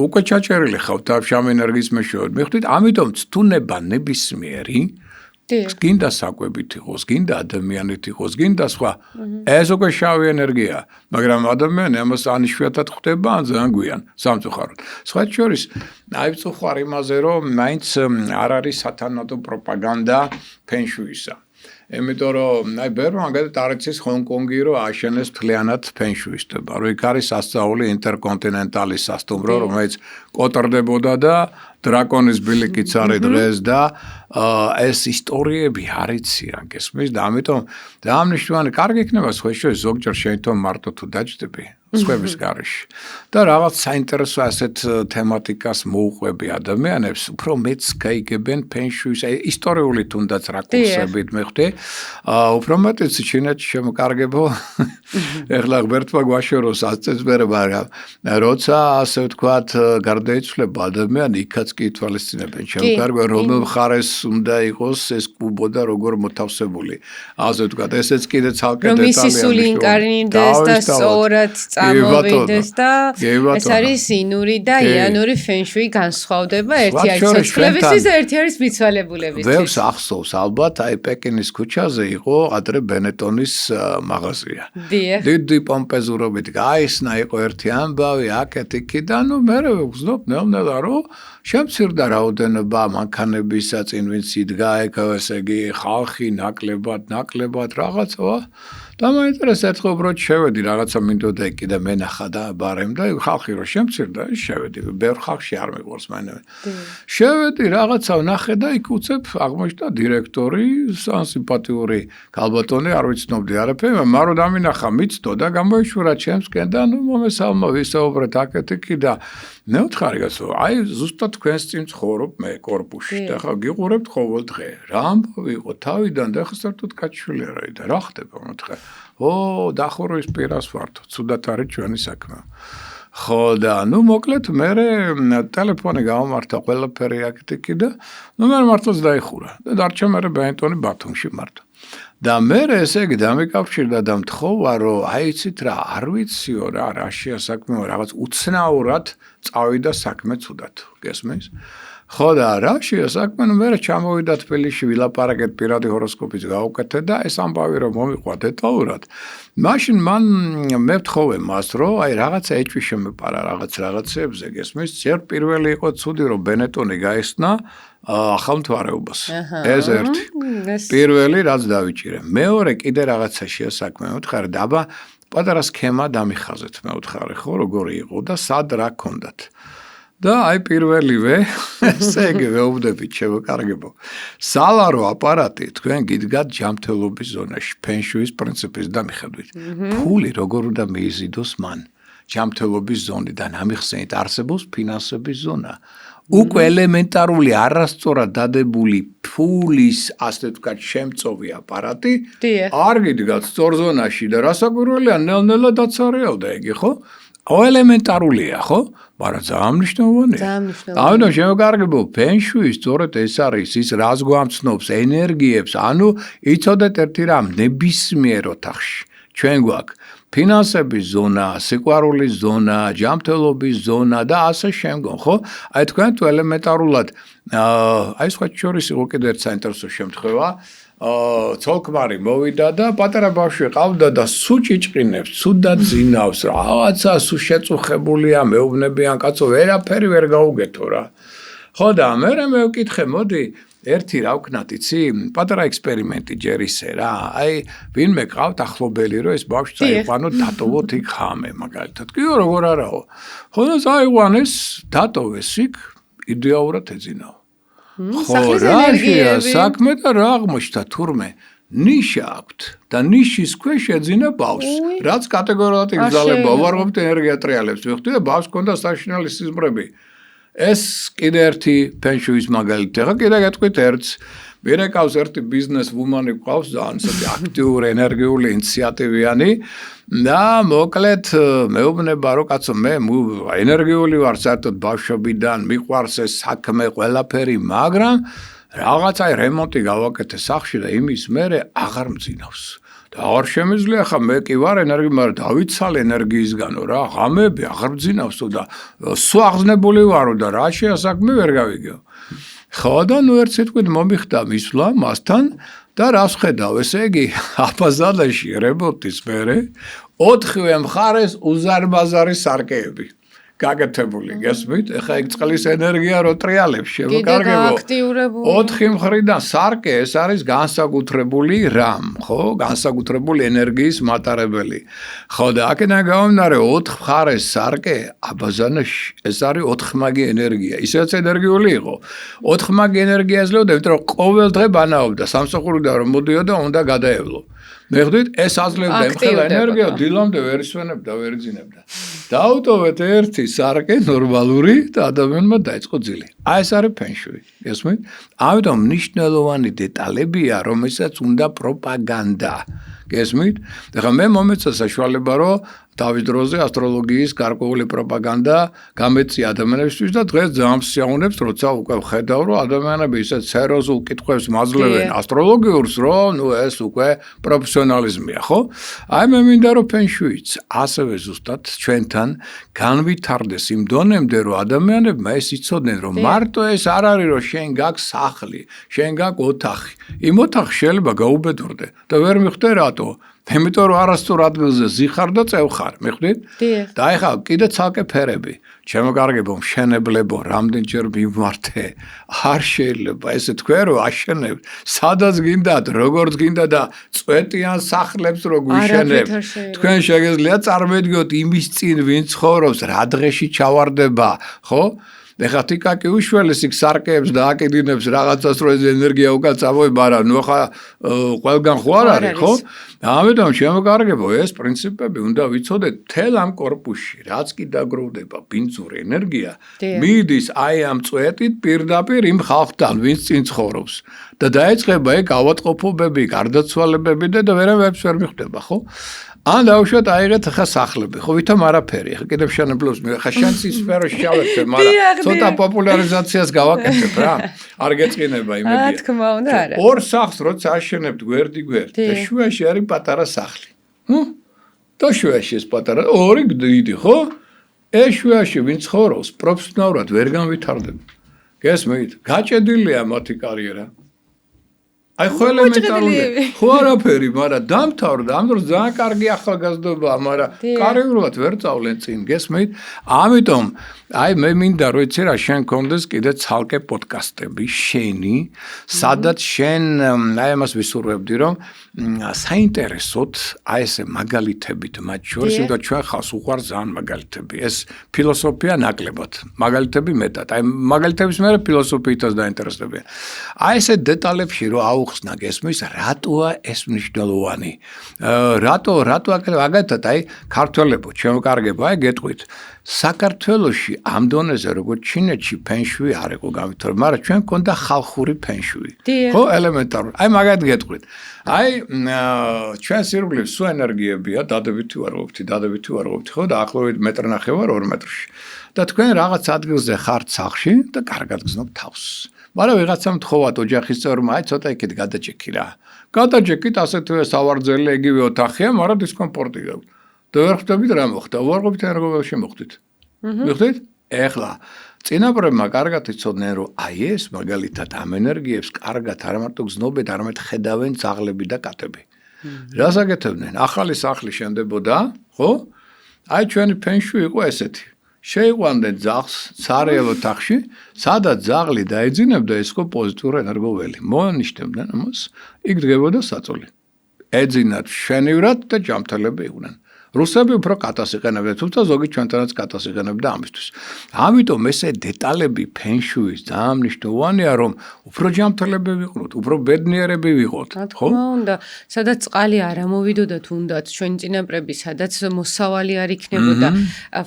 უკვე ჩაჭერილი ხავთ შავ ენერგიის მეშვეობით. მიხვდით, ამიტომ ცთუნება ნებისმიერი გინდა საკვებით იყოს, გინდა ადამიანით იყოს, გინდა სხვა. ეს უკვე შავი ენერგია, მაგრამ ადამიანი ამას ანიშვიათად ხვდება ან ძალიან გვიან სამწუხაროდ. სხვათა შორის, აი ვწუხარ იმაზე, რომ მაინც არ არის სათანადო პროპაგანდა ფენშუისა. Იმიტომ რომ აი ბერმა მაგალითად არ იცის ჰონკონგი რომ აშენეს მთლიანად ფენშუისტება. რომ იქ არის სასწაული ინტერკონტინენტალის სასტუმრო, რომელიც კოტრდებოდა და დრაკონის ბილიკიც არის დღეს და ეს ისტორიები არ იციან, გესმის და ამიტომ დაამნიშნავენ კარგი იქნება სხვაშორის ზოგჯერ შეიძლება მარტო თუ დაჯდები სხვების გარეშე და რაღაც საინტერესო ასეთ თემატიკას მოუყვები ადამიანებს, უფრო მეც გაიგებენ ფენშუის ისტორიული თუნდაც რაკურსებით მეხვდი, უფრო მეტიც ჩინეთში შემოკარგებო. ეხლა ღმერთმა გვაშოროს ასწეს მერე, მაგრამ როცა ასე ვთქვათ გარდაიცვლება ადამიანი, იქაც კი ითვალისწინებენ შემოკარგვა, რომელ მხარეს უნდა იყოს ეს კუბო და როგორ მოთავსებული. ასე ვთქვათ, ესეც კიდე ცალკე დეტალია. რომ ისი სული ინკარნირდეს და სწორად წამოვიდეს და ეს არის ინური და იანური ფენშუი განსხვავდება, ერთი არის სოციალებისთვის და ერთი არის მიცვალებულებისთვის. ვებს ახსოვს ალბათ, აი პეკინის ქუჩაზე იყო ადრე ბენეტონის მაღაზია. დიდი პომპეზურობით გაისნა, იყო ერთი ამბავი, აქეთ იქიდან, ნუ მე ვგზნობ ნელ-ნელა რომ შემცირდა რაოდენობა მანქანებისა წინ ვინც იდგა ეგ ესე იგი ხალხი ნაკლებად რაღაცა და მაინტერესებს ერთხელ უბრალოდ შევედი რაღაცა მინდოდა კიდე მენახა და ბარემ და ხალხი რო შემცირდა შევედი ბევრ ხალხში არ მეყურს მაინც შევედი რაღაცა ვნახე და იქ უცებ აღმოჩნდა დირექტორი სანსიმპათიური კალბატონი არ ვიცნობდი არაფერი მარო დამინახა მიცდო და გამოიშვირა ჩემსკენ და ნუ მომესალმა ვისაუბრეთ აქეთ იქ და მე ვთხარი გასო აი ზუსტად თქვენს წინ ცხოვრობ მე კორპუსში და ხა გიყურებთ ყოველ დღე რა ამბავი იყო თავიდან და ხა საერთოდ კაჩვილი არ არის და რა ხდება მოთხე ო დახურვის პირას ვართ ცუდად არის ჩვენი საქმე ხო და ნუ მოკლედ მე ტელეფონი გამომართა ყველაფერი აქეთიკი და ნუ მე მართლაც დაიხურა და დარჩა მე ბენტონი ბათუმში მარტო და მე ესე იგი დამიკავშირდა და მთხოვა რომ აი იცით რა არ ვიციო რა შეასაქმეო რაღაც უცნაურად წავიდა საქმე ცუდად გესმის ხო და რა შეასაქმე მე ჩამოვიდა თბილისში ვილაპარაკეთ პირადი ჰოროსკოპის გავუკეთე და ეს ამბავი რომ მომიყვა დეტალურად მაშინ მან მე ვთხოვე მას რომ აი რაღაცა ეჭვი შემეპარა რაღაცებზე გესმის ჯერ პირველი იყო ცუდი რომ ბენეტონი გაესნა ახალ მთვარეობას ეს ერთი პირველი რაც დავიჭირე მეორე კიდე რაღაცა შეასაქმე ვთხარ დაბა პატარა სქემა დამიხაზეთ მე ვთხარი ხო როგორი იყო და სად რა ქონდათ და აი პირველივე ესე იგი ვეუბნებით შემოკარგებო სალარო აპარატი თქვენ გიდგათ ჯანმრთელობის ზონაში ფენშუის პრინციპის დამიხედვით ფული როგორ უნდა მიიზიდოს მან ჯანმრთელობის ზონიდან ამიხსენით არსებობს ფინანსების ზონა უკვე ელემენტარული არასწორად დადებული ფულის ასე ვთქვათ შემწოვი აპარატი არ გიდგათ სწორ ზონაში და რასაკვირველია ნელ-ნელა დაცარიელდა იგი ხო ელემენტარულია ხო მაგრამ ძალიან მნიშვნელოვანია ამიტომ შემოკარგებო ფენშუი სწორედ ეს არის ის რას გვამცნობს ენერგიებს ანუ იცოდეთ ერთი რამ ნებისმიერ ოთახში ჩვენ გვაქვს ფინანსების ზონა, სიყვარულის ზონა, ჯანმრთელობის ზონა და ასე შემდგომ, ხო? აი თქვენ თუ ელემენტარულად აი სხვა შორის იყო კიდე ერთ საინტერესო შემთხვევა, ცოლ-ქმარი მოვიდა და პატარა ბავშვი ყავდა და სულ ჭიჭყინებს, ცუდად ზინავს, რაღაცა სულ შეწუხებულია, მეუბნებიან კაცო, ვერაფერი ვერ გაუგეთო რა. ხო და მე ვკითხე, მოდი ერთი რა ვქნათ იცი პატარა ექსპერიმენტი ჯერ ისე რა აი ვინმე ყავთ ახლობელი რომ ეს ბავშვი წაიყვანო დატოვოთ იქ ხამე მაგალითად კიო როგორ არაო ხო და წაიყვანეს დატოვეს იქ იდეალურად ეძინაო ხო რაშია საქმე და რა აღმოჩნდა თურმე ნიშა აქვთ და ნიშის ქვეშ ეძინა ბავშვს რაც კატეგორიულად იგზავნება უარყოფით ენერგია ტრიალებს ვიხდი და ბავშვს ჰქონდა საშინელი სიზმრები ეს კიდე ერთი ფენშუის მაგალითი ხა კიდე გეტყვით ერთს ვერაკავს ერთი ბიზნეს ვუმანი ყავს ძალიან აქტიური ენერგიული ინიციატივიანი და მოკლედ მეუბნება რომ კაცო მე ენერგიული ვარ საერთოდ ბავშვობიდან მიყვარს ეს საქმე ყველაფერი მაგრამ რაღაცა რემონტი გავაკეთე სახლში და იმის მერე აღარ მძინავს აღარ შემიძლია ხა მე კი ვარ ენერგი მაგრამ დავიცალე ენერგიისგანო რა ღამეები აღარ მძინავსო და სულ აღზნებული ვარო და რა შეასაქმე ვერ გავიგეო ხო და ნუ ერთ სიტყვით მომიხდა მისვლა მასთან და რას ხედავ, ესე იგი აბაზანაში რებოტის მერე 4-ვე მხარეს უზარმაზარი სარკეები. გაკეთებული, გესმით? ეხა იქ წყლის ენერგია რო ტრიალებს შევაკარგებო. 4 მხრიდან სარკე ეს არის განსაკუთრებული რამ, ხო? განსაკუთრებული ენერგიის მატარებელი. ხო და აქედან გამომდინარე 4 მხარეს სარკე აბაზანაში ეს არის 4-მაგი ენერგია. ისედაც ენერგიული იყო. 4-მაგი ენერგია ეძლეოდა, იმიტომ რომ ყოველ დღე ბანაობდა, სამსახურიდან რომ მოდიოდა, უნდა გადაევლო. მეხდით ეს აძლევდა ემხელა ენერგია დილამდე ვერ ისვენებდა ვერ იძინებდა დაუტოვეთ ერთი სარკე ნორმალური და ადამიანმა დაიწყო ძილი აი ეს არის ფენშუი გესმით ამიტომ მნიშვნელოვანი დეტალებია რომელსაც უნდა პროპაგანდა გესმით ეხლა მე მომეცა საშუალება რომ თავის დროზე ასტროლოგიის გარკვეული პროპაგანდა გამეწია ადამიანებისთვის და დღეს ძალიან მსიაუნებს როცა უკვე ხედავ რომ ადამიანები ისე სერიოზულ კითხვებს მაძლევენ ასტროლოგიურს რომ ნუ ეს უკვე პროფესიონალიზმია ხო აი მე მინდა რომ ფენშუიც ასევე ზუსტად ჩვენთან განვითარდეს იმ დონემდე რომ ადამიანებმა ეს იცოდნენ რომ მარტო ეს არ არის რომ შენ გაქვს სახლი შენ გაქვს ოთახი იმ ოთახს შეიძლება გაუბედურდე და ვერ მიხვდე რატო იმიტომ რომ არასწორ ადგილზე ზიხარ და წევხარ, მიხვდით? და ეხლა კიდე ცალკე ფერები. შემოკარგებო, მშენებლებო, რამდენჯერ მიმართე. არ შეიძლება ესე თქვენ რომ აშენებთ, სადაც გინდათ, როგორც გინდა და წვეტიან სახლებს რო გვიშენებთ. თქვენ შეგიძლიათ წარმოიდგინოთ იმის წინ ვინ ცხოვრობს, რა დღეში ჩავარდება, ხო? ეხლა თიკაკი უშველეს იქ სარკეებს და აკიდინებს რაღაცას რო ეს ენერგია უკან წავოი, მაგრამ ნუ ხა ყველგან ხო არ არის, ხო? ამიტომ შემოკარგებო, ეს პრინციპები უნდა ვიცოდეთ თელ ამ კორპუსში, რაც კი დაგროვდება ბინძური ენერგია, მიდის აი ამ წვეტით პირდაპირ იმ ხალხთან, ვინც წინ ცხოვრობს და დაეწყება ეგ ავადმყოფობები, გარდაცვალებები და ვერავებს ვერ მიხვდება, ხო? ან დავუშვათ აიღეთ ხა სახლები, ხო ვითომ არაფერი, ხა კიდევ შენებლობს მე, ხა შანსის სფეროში შავებთ, მაგრამ ცოტა პოპულარიზაციას გავაკეთებ რა. არ გეწყინება იმედია. რა თქმა უნდა, არა. ორ სახლს როცა აშენებთ გვერდ და შუაში არის პატარა სახლი. და შუაში ეს პატარა, ორი დიდი, ხო? ეს შუაში ვინ ცხოვრობს, პროფესიონალურად ვერ განვითარდება. გესმით? გაჭედილია მათი კარიერა. აი ხო ელემენტარულია. ხო არაფერი, მაგრამ დამთავრდა, ამ დროს ძალიან კარგი ახალგაზრდობაა, მაგრამ კარიერულად ვერ წავლენ წინ, გესმით? ამიტომ აი მე მინდა რომ იცი რა შენ კონდეს კიდე ცალკე პოდკასტები შენი, სადაც შენ აი ამას ვისურვებდი რომ საინტერესოდ აი ესე მაგალითებით მათ შორის, იმიტომ ჩვენ ხალხს უყვარს ძალიან მაგალითები. ეს ფილოსოფია ნაკლებად, მაგალითები მეტად. აი მაგალითების მერე ფილოსოფიითაც დაინტერესდებიან. აი ესე დეტალებში რომ აუხსნა გესმის, რატოა ეს მნიშვნელოვანი? რატო აგათად აი ქართველებო, შემოკარგებო, აი გეტყვით. საქართველოში ამ დონეზე როგორც ჩინეთში ფენშუი არ იყო გავითარებული, მაგრამ ჩვენ გქონდა ხალხური ფენშუი. ხო, ელემენტარული. აი მაგათ გეტყვით. აი ჩვენ სირგლებს სულ ენერგიებია, დადებითი ვარყოფითი, ხო, და ახლოვით 1.5 მეტრი 2 მეტრში. და თქვენ რაღაც ადგილზე ხართ სახლში და კარგად გზნობთ თავს. მაგრამ ვიღაცამ თხოვათ ოჯახის წევრმა, აი ცოტა იქით გადაჭექი რა. გადაჭექით ასეთვე სავარძელი ეგივე ოთახია, მაგრამ დისკომფორტი გაქვს. და ვერ ხვდებით რა მოხდა, უარყოფით ენერგიებში მოხდით. მიხვდით? ეხლა წინაპრებმა კარგად იცოდნენ, რომ აი ეს მაგალითად ამ ენერგიებს კარგად არ მარტო გზნობენ, არამედ ხედავენ ძაღლები და კატები. რას აკეთებდნენ? ახალი სახლი შენდებოდა, ხო? აი ჩვენი ფენშუი იყო ესეთი. შეიყვანდნენ ძაღლს ცარიელ ოთახში, სადაც ძაღლი დაეძინებდა ეს იყო პოზიტიური ენერგოველი. მოანიშნებდნენ ამას, იქ დგებოდა საწოლი. ეძინათ შენივრად და ჯამთელები იყვნენ. რუსები უფრო კატას იყენებდნენ, თუმცა ზოგი ჩვენთანაც კატას იყენებდა ამისთვის. ამიტომ ესე დეტალები ფენშუის ძალიან მნიშვნელოვანია, რომ უფრო ჯამთელები ვიყოთ, უფრო ბედნიერები ვიყოთ, ხო? უნდა, სადაც წყალი არ ამოვიდოდა თუნდაც ჩვენი წინაპრები, სადაც მოსავალი არ იქნებოდა.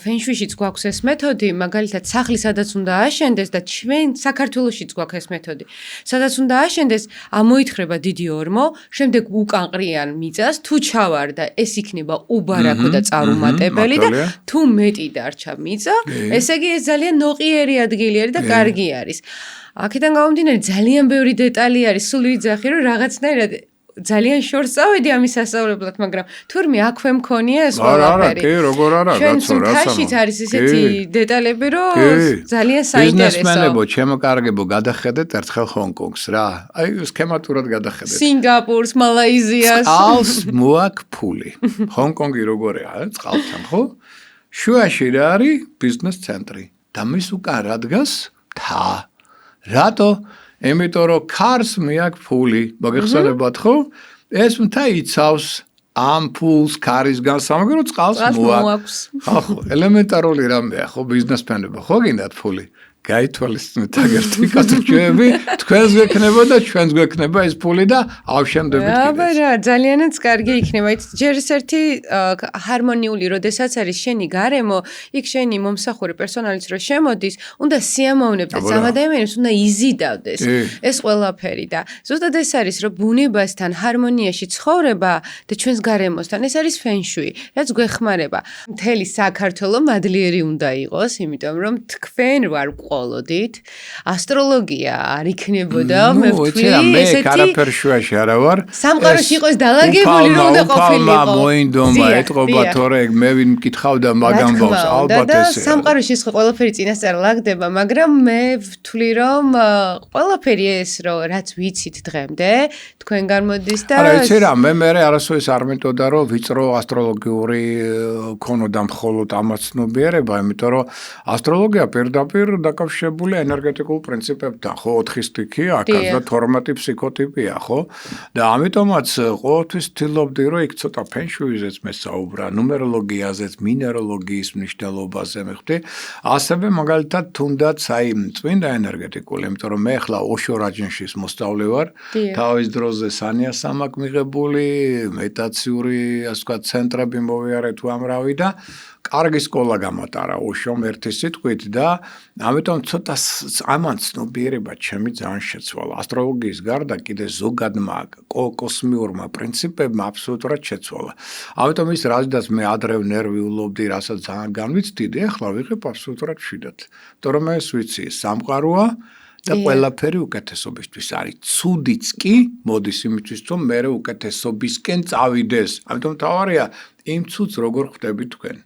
ფენშუიშიც გვაქვს ეს მეთოდი, მაგალითად სახლი სადაც უნდა აშენდეს და ჩვენ საქართველოშიც გვაქვს ეს მეთოდი. სადაც უნდა აშენდეს, ამოითხრება დიდი ორმო, შემდეგ უკან ყრიან მიწას, თუ ჩავარდა, ეს იქნება უბარაკო და წარუმატებელი და თუ მეტი დარჩა მიწა, ესე იგი ეს ძალიან ნოყიერი ადგილი არის და კარგი არის. აქედან გამომდინარე ძალიან ბევრი დეტალი არის, სულ ვიძახი რომ რაღაცნაირად ძალიან შორს წავედი ამის სასწავლებლად, მაგრამ თურმე აქვე მქონია ეს ყველაფერი. კი, როგორ არა, გაცო, რა თაშიც არის ესეთი დეტალები, რომ ძალიან საინტერესოა. ბიზნესმენებო, ჩემო კარგებო, გადახედეთ ერთხელ ჰონკონგს რა. აი, სქემატურად გადახედეთ. სინგაპურს, მალაიზიას. წყალს მოაქვს ფული. ჰონკონგი როგორია, წყალთან, ხო? შუაში რა არის ბიზნეს ცენტრი. და მის უკან რა დგას? მთა. რატო? იმიტომ რომ ქარს მეაქვს ფული, მოგეხსენებათ ხო? ეს მთა იცავს ამ ფულს ქარისგან სამაგრო წყალს მოაქვს. ხო, ელემენტარული რამეა ხო ბიზნესმენებო, ხო გინდათ ფული? გაითვალისწინეთ აგერთი კაცოჩები, თქვენს გექნება და ჩვენს გექნება ეს ფული და ავშენდებით კიდეც. აბა რა, ძალიანაც კარგი იქნება. ჯერ ერთი ჰარმონიული, როდესაც არის შენი გარემო, იქ შენი მომსახური პერსონალიც რო შემოდის, უნდა სიამოვნებდეს ამ ადამიანებს, უნდა იზიდავდეს ეს ყველაფერი და ზუსტად ეს არის, რომ ბუნებასთან ჰარმონიაში ცხოვრება და ჩვენს გარემოსთან, ეს არის ფენშუი, რაც გვეხმარება. მთელი საქართველო მადლიერი უნდა იყოს, იმიტომ რომ თქვენ ვარ ყოლოდით ასტროლოგია არ იქნებოდა მე ვთვლი ესეთი კარაფერ შუაში არა ვარ სამყაროში იყოს დალაგებული რომ უნდა ყოფილიყო მოინდომა ეთყობა თორე მე ვინ მკითხავდა მაგამ ბავს ალბათ ესე სამყაროში ის ყველაფერი წინასწარ ლაგდება მაგრამ მე ვთვლი რომ ყველაფერი ეს რომ რაც ვიცით დღემდე თქვენ გამოდის და არა იცი რა მე არასოდეს არ მეტოდა რომ ვიწრო ასტროლოგიური ქონოდა მხოლოდ ამას ცნობიერება იმიტომ რომ ასტროლოგია პირდაპირ დაკავშირებული ენერგეტიკულ პრინციპებთან, ხო, 4 სტიქი აქვს და 12 ფსიქოტიპია, ხო? და ამიტომაც ყოველთვის ვთილობდი, რომ იქ ცოტა ფენშუიზეც მე საუბრა, ნუმეროლოგიაზეც, მინეროლოგიის მნიშვნელობაზე მეხდი. ასევე მაგალითად თუნდაც აი წმინდა ენერგეტიკული, იმიტომ რომ მე ახლა ოშო რაჯენშის მოსწავლე ვარ, თავის დროზე სანიას ამაკ მიღებული, მეტაციური, ასე ვთქვათ, ცენტრები მოვიარე თუ ამრავი და კარგი სკოლა გამატარა ოშომ ერთი სიტყვით და ამიტომ ცოტა ამან ცნობიერება ჩემი ძალიან შეცვალა. ასტროლოგიის გარდა კიდე ზოგადმა კოსმიურმა პრინციპებმა აბსოლუტურად შეცვალა. ამიტომ ის რაზედაც მე ადრე ნერვიულობდი, რასაც ძალიან განვიცდიდი, ახლა ვიღებ აბსოლუტურად მშვიდად. იმიტომ რომ ეს ვიცი, სამყაროა და ყველაფერი უკეთესობისთვის არის. ცუდიც კი მოდის იმისთვის, რომ მე უკეთესობისკენ წავიდეს. ამიტომ თავარია იმ ცუდს როგორ ხვდები თქვენ.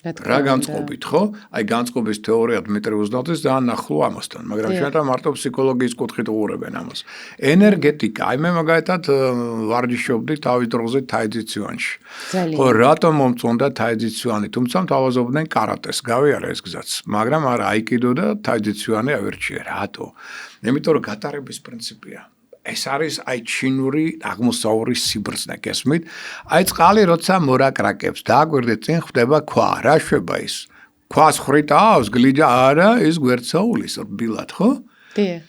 რა განწყობით, ხო? აი განწყობის თეორია დმიტრი უზნაძის ძალიან ახლო ამასთან, მაგრამ შეიძლება მარტო ფსიქოლოგიის კუთხით უყურებენ ამას. ენერგეტიკა, აი მე მაგალითად ვარჯიშობდი თავის დროზე თაიძიციანში. ხო, რატომ მომწონდა თაიძიციანი? თუმცა თავაზობდნენ კარატეს, გავიარე ეს გზაც, მაგრამ არა აიკიდო და თაიძიციანი ავირჩიე. რატო? იმიტომ რომ გატარების პრინციპია. ეს არის აი ჩინური აღმოსავლური სიბრძნე გესმით. აი წყალი როცა მორაკრაკებს და აგვირდეთ წინ ხდება ქვა. რა შვება ის? ქვას ხრიტავს, გლიჯა არა, ის გვერდსაულის რბილად, ხო? დიახ.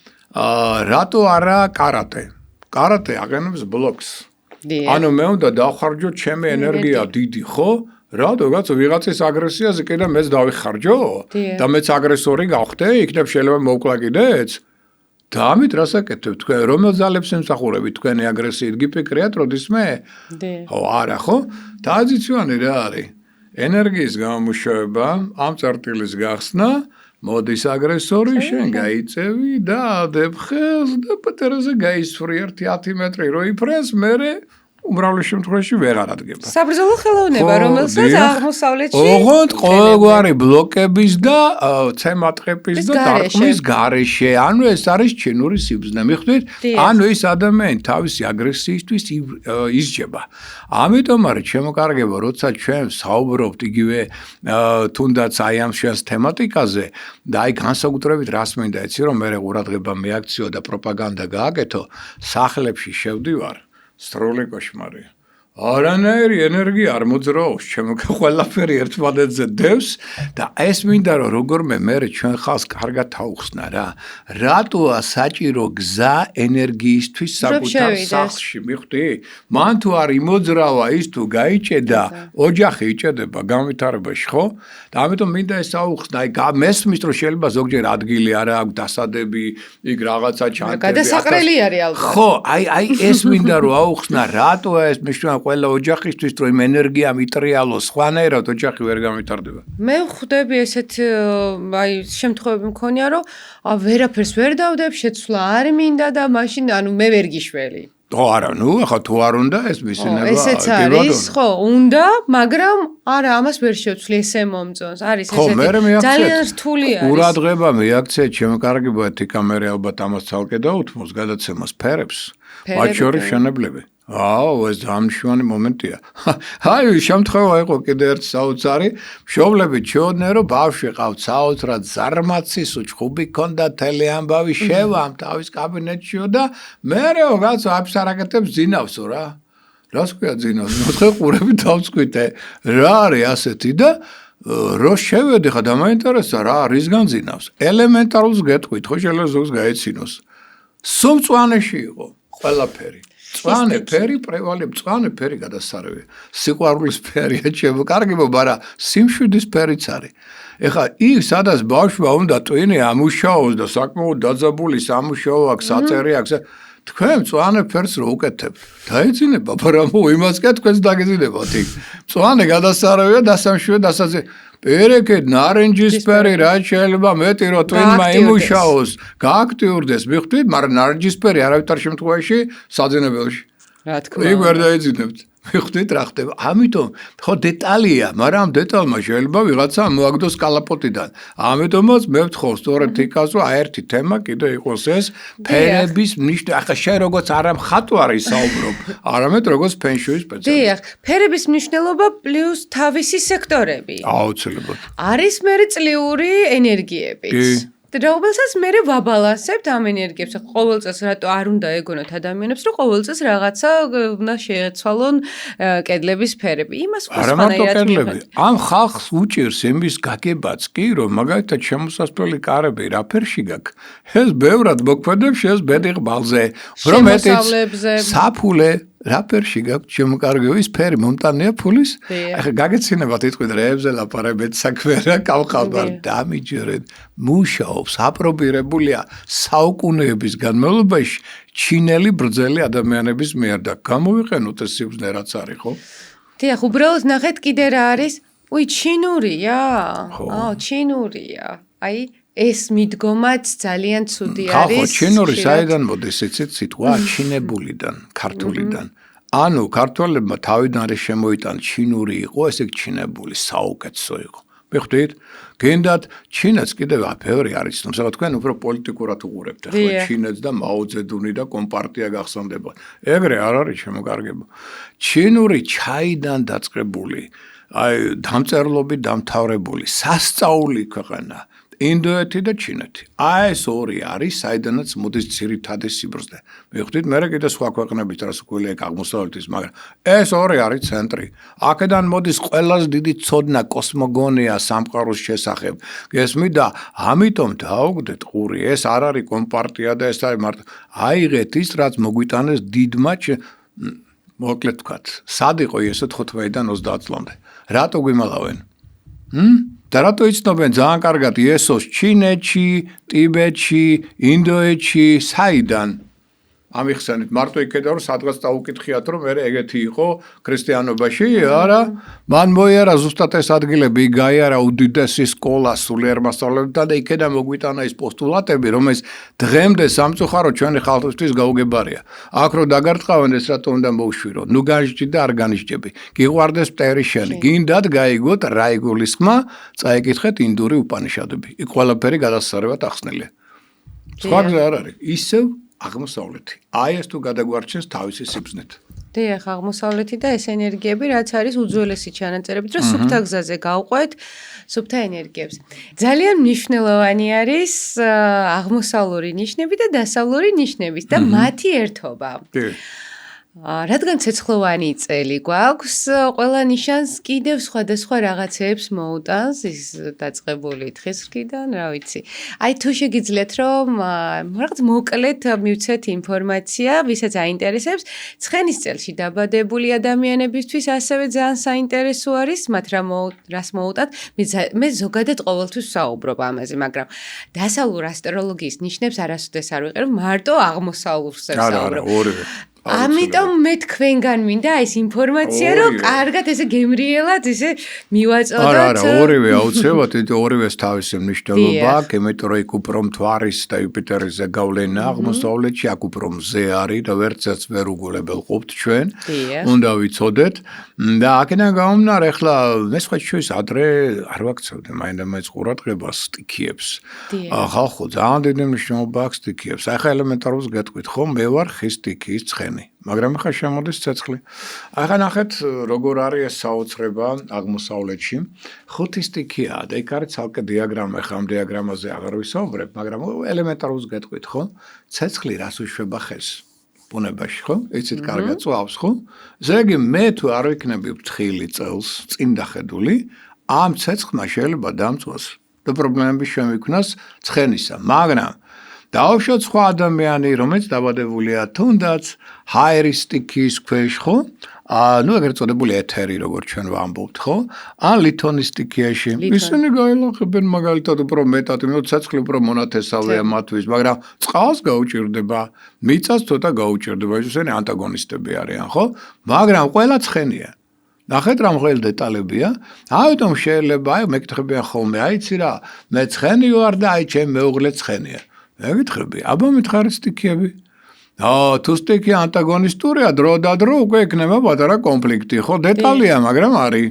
რატო არა კარატე? კარატე აღენებს ბლოკს. ანუ მე უნდა დავხარჯო ჩემი ენერგია დიდი, ხო? რატო გაცო ვიღაცის აგრესიაზე კიდე მეც დავიხარჯო და მეც აგრესორი გავხდე, იქნებ შეიძლება მოვკლა კიდეც? და ამით რასაკეთებ თქვენ რომელ ძალებს ემსახურებით თქვენი აგრესიით გიფიქრიათ როდისმე? ხო, არა ხო? თაიძიციანი რა არის? ენერგიის გამომუშავება, ამ წერტილის გახსნა, მოდის აგრესორი, შენ გაიწევი და ადებ ხელს და პატერაზე გაისვრი 1-10 მეტრი რო იფრენს, მერე უმრავლეს შემთხვევაში ვერ არადგება. საბრძოლო ხელოვნება, რომელსაც აღმოსავლეთში ოღონდ ყოველგვარი ბლოკების და ცემატყების და დარტყმის გარეშე. ანუ ეს არის ჩინური სიბრძნე. მიხვდით? ანუ ის ადამიანი თავისი აგრესიისთვის ისჯება. ამიტომ არის ჩემო კარგებო, როცა ჩვენ საუბრობთ იგივე თუნდაც აი ამ შენს თემატიკაზე და აი განსაკუთრებით რას მინდა იცი რომ მე ყურადღება მეაქციო და პროპაგანდა გააკეთო, სახლებში შევდივარ სრული კოშმარია. არანაირი ენერგია არ მოძრაობს, ჩემო ყველაფერი ერთმანეთზე დევს და ეს მინდა რომ როგორმე მე ჩვენ ხალხს კარგად თავხსნა რა. რატოა საჭირო გზა ენერგიისთვის საკუთარ სახლში, მიხვდი? მან თუ არ იმოძრავა ის თუ გაიჭედა, ოჯახი იჭედება განვითარებაში, ხო? და ამიტომ მინდა ეს აუხსნა, აი მესმის რომ შეიძლება ზოგჯერ ადგილი არა აქვს დასადები, იქ რაღაცა ჩანტები. გადასაყრელი არის ალბათ. ხო, აი ეს მინდა რომ აუხსნა, რატოა ეს მნიშვნელოვანი ყველა ოჯახისთვის რომ იმ ენერგია მიტრიალოს, სხვანაირად ოჯახი ვერ გამვითარდება. მე ვხვდები ესეთ აი შემთხვევები მქონია რომ ვერაფერს ვერ დავდებ, შეცვლა არ მინდა და მაშინ ანუ მე ვერ გიშველი. არა, ახლა თუ არ უნდა ეს მისინება. ესეც არის, ხო, უნდა, მაგრამ არა, ამას ვერ შევცვლი ესე მომწონს. არის ესეთი ძალიან რთული არის. ყურადღება მიაქცეთ, შემოკარგება ერთი კამერა ალბათ ამას ცალკე დაუთმოს გადაცემას ფერებს. მათ შორის შენებლები. ეს დამშვენი მომენტია. აი, შემთხვევა იყო კიდე ერთ საოცარი, მშობლები ჩეოდნენ, რომ ბავშვი ყავთ საოცრად ზარმაცი, უჩხუბი ქონდა, თელი ამბავი შევამ თავის კაბინეტშიო და მერეო კაცო აფსარაკეთებს ძინავსო რა. რას ქვია ძინავს? მოთხე ყურები დავწყვიტე. რა არის ასეთი და რო შევედი ხა დამაინტერესა რა რისგან ძინავს. ელემენტარულს გეტყვით, ხო შეიძლება ზოგს გაეცინოს. სუმწვანეში იყო ყველაფერი. მწვანე ფერი, მწვანე ფერი გადასარევია. სიყვარულის ფერია შემოკარგება, მაგრამ სიმშვიდის ფერიც არის. ეხლა იქ სადაც ბავშვმა უნდა ტვინი ამუშაოს და საკმაოდ დაძაბული სამუშაო აქვს, საწერი აქვს. თქვენ მწვანე ფერს რო უკეთებთ, დაეძინება, მაგრამ იმას კი თქვენს დაგეძინებათ იქ. მწვანე გადასარევია, დასამშვიდად, დასაზე პერეკეთ ნარინჯის ფერი რა შეიძლება მეტი რო ტვინმა იმუშაოს, გააქტიურდეს, მიხვდით, მაგრამ ნარინჯის ფერი არავითარ შემთხვევაში საძინებელში. რა თქმა უნდა. იქ ვერ დაეძინებთ. მიხვდით რა ხდება. ამიტომ ხო დეტალია, მაგრამ ამ დეტალმა შეიძლება ვიღაცა მოაგდოს კალაპოტიდან. ამიტომაც მე ვთხოვ სწორედ იქას, რომ ერთი თემა კიდე იყოს ეს ფერების ნიშნა. ახლა შენ როგორც არა მხატვარი საუბრობ, არამედ როგორც ფენშუის სპეციალისტი. დიახ, ფერების მნიშვნელობა პლუს თავისი სექტორები. აუცილებლად. არის მერე წლიური ენერგიებიც. რომელსაც მე ვაბალანსებთ ამ ენერგიებს. ყოველ წელს რატო არ უნდა ეგონოთ ადამიანებს, რომ ყოველ წელს რაღაცა უნდა შეეცვალონ კედლების ფერები. იმას სხვანაირად მივხვდი. ამ ხალხს უჭირს იმის გაგებაც კი, რომ მაგალითად შემოსასვლელი კარები რა ფერში გაქვს. ეს ბევრად მოქმედებს ეს ბედი ყბალზე, რომ საფულე რა ფერში გაქვს შემოკარგების ფერი მომტანია ფულის? ახლა გაგეცინებათ იტყვით რეებზე ლაპარაკეთ საქმე რა გავყავდარ დამიჯერეთ. მუშაობს, აპრობირებულია საუკუნეების განმავლობაში ჩინელი ბრძელი ადამიანების მიერ და გამოვიყენოთ ეს სიბრძნე რაც არის, ხო? დიახ, უბრალოდ ნახეთ კიდე რა არის? ჩინურია. ჩინურია. აი ეს მიდგომაც ძალიან ცუდი არის. ხო, ჩინური საიდან მოდის იცით სიტყვა ჩინებულიდან, ქართულიდან. ანუ ქართველებმა თავიდან არის შემოიტანილი ჩინური იყო, ესე ჩინებული, საუკეთესო იყო. მიხვდით? გენდათ ჩინეთს კიდევ ბევრი არის ცნობს, რა თქვენ უფრო პოლიტიკურად უყურებთ ახლა ჩინეთს და მაოძედუნი და კომპარტია გახსოვდება. ეგრე არ არის შემოკარგება. ჩინური ჩაიდან დაწყებული, აი დამწერლობით დამთავრებული, სასწაული ქვეყანა. ინდოეთი და ჩინეთი. ეს ორი არის, საიდანაც მოდის ძირითადი სიბრძნე. მიხვდით, მე კიდე სხვა ქვეყნებით რას უყოლია აღმოსავლეთის, მაგრამ ეს ორი არის ცენტრი. აქედან მოდის ყველაზე დიდი ცოდნა კოსმოგონია სამყაროს შესახებ. გესმით და ამიტომ დაუგდეთ ყური, ეს არ არის კომპარტია და ეს არის მარტო აიღეთ ის, რაც მოგვიტანეს დიდმა მოკლედ ვთქვათ. სად იყო ესე 15-დან 30 წლამდე. რატო გვიმალავენ? და რატო იცნობენ ძალიან კარგად იესოს ჩინეთში, ტიბეტში, ინდოეთში, საიდან? ამიხსენით, მარტო იქედა რომ სადღაც დაუკითხიათ რომ მე ეგეთი იყო ქრისტიანობაში, არა? მან მოიარა ზუსტად ეს ადგილები, გაიარა უდიდესი სკოლა სულიერ მასწავლებლებთან და იქედა მოგვიტანა ის პოსტულატები, რომელიც დღემდე სამწუხარო ჩვენი ხალხისთვის გაუგებარია. აქ რო დაგარტყავენ ეს რატო უნდა მოუშვირო? ნუ განსჯი და არ განსჯები. გიყვარდეს მტერი შენი. გინდათ გაიგოთ რა იგულისხმა, წაიკითხეთ ინდური უპანიშადები. იქ ყველაფერი გადასარევად ახსნილია. სხვა გზა არ არის. ისევ აღმოსავლეთი. აი ეს თუ გადაგვარჩენს თავისი სიბრძნით. დიახ, აღმოსავლეთი და ეს ენერგიები, რაც არის უძველესი ჩანაწერებით, რომ სუფთა გზაზე გავყვეთ სუფთა ენერგიებს. ძალიან მნიშვნელოვანი არის აღმოსავლური ნიშნები და დასავლური ნიშნები და მათი ერთობა. რადგან ცეცხლოვანი წელი გვაქვს, ყველა ნიშანს კიდევ სხვადასხვა რაღაცეებს მოუტანს, ის დაწყებული თხის რქიდან, რა ვიცი. აი თუ შეგიძლიათ რომ რაღაც მოკლედ მივცეთ ინფორმაცია, ვისაც აინტერესებს, ცხენის წელში დაბადებული ადამიანებისთვის ასევე ძალიან საინტერესო არის, მათ რას მოუტანთ. მე ზოგადად ყოველთვის საუბრობ ამაზე, მაგრამ დასავლურ ასტროლოგიის ნიშნებს არასოდეს არ ვიყენებ, მარტო აღმოსავლურს ვსაუბრობ. ამიტომ მე თქვენგან მინდა ეს ინფორმაცია, რომ კარგად ესე გემრიელად ესე მივაწოდოთ. არა, ორივე აუცილებლად, ორივეს თავისი მნიშვნელობა აქვს, იმიტომ რომ იქ უფრო მთვარის და იუპიტერის ზეგავლენა აღმოსავლეთში, აქ უფრო მზე არის და ვერცაც ვერ უგულებელყოფთ ჩვენ. უნდა ვიცოდეთ და აქედან გამომდინარე, ახლა მე სხვა ჩვენს ადრე არ ვაქცევდე მაინდა-მაინც ყურადღებას სტიქიებს. ხალხო ძალიან დიდი მნიშვნელობა აქვს სტიქიებს. აი ხა ელემენტარულად გეტყვით, ხო, მე ვარ ხის სტიქიის ცხენი, მაგრამ ხა შემოდის ცეცხლი. აი ხა ნახეთ, როგორ არის ეს საოცრება აღმოსავლეთში. 5 სტიქიაა და იქ არის ცალკე დიაგრამა, ხა ამ დიაგრამაზე აღარ ვისაუბრებ, მაგრამ ელემენტარულად გეტყვით, ხო? ცეცხლი რას უშვება ხეს? ბუნებაში, ხო? იცით კარგად წვავს, ხო? ესე იგი მე თუ არ ვიქნები ფრთხილი წელს, წინ დახედული, ამ ცეცხლმა შეიძლება დამწვას და პრობლემები შემიქმნას ცხენისა, მაგრამ დავუშვათ სხვა ადამიანი, რომელიც დაბადებულია თუნდაც ჰაერის სტიქიის ქვეშ, ხო? ნუ ეგრეთ წოდებული ეთერი, როგორც ჩვენ ვამბობთ, ხო? ან ლითონის სტიქიაში. ისინი გაელახებენ მაგალითად უფრო მეტად, იმიტომ რომ ცეცხლი უფრო მონათესავეა მათთვის, მაგრამ წყალს გაუჭირდება, მიწას ცოტა გაუჭირდება, ისინი ანტაგონისტები არიან, ხო? მაგრამ ყველა ცხენია. ნახეთ რა მღელი დეტალებია, ამიტომ შეიძლება, აი მეკითხებიან ხოლმე, აიცი რა, მე ცხენი ვარ და აი ჩემ მეუღლე ცხენია. მეკითხები, აბა მითხარით სტიქიები. თუ სტიქი ანტაგონისტურია, დრო და დრო უკვე ექნება პატარა კონფლიქტი, ხო, დეტალია, მაგრამ არის.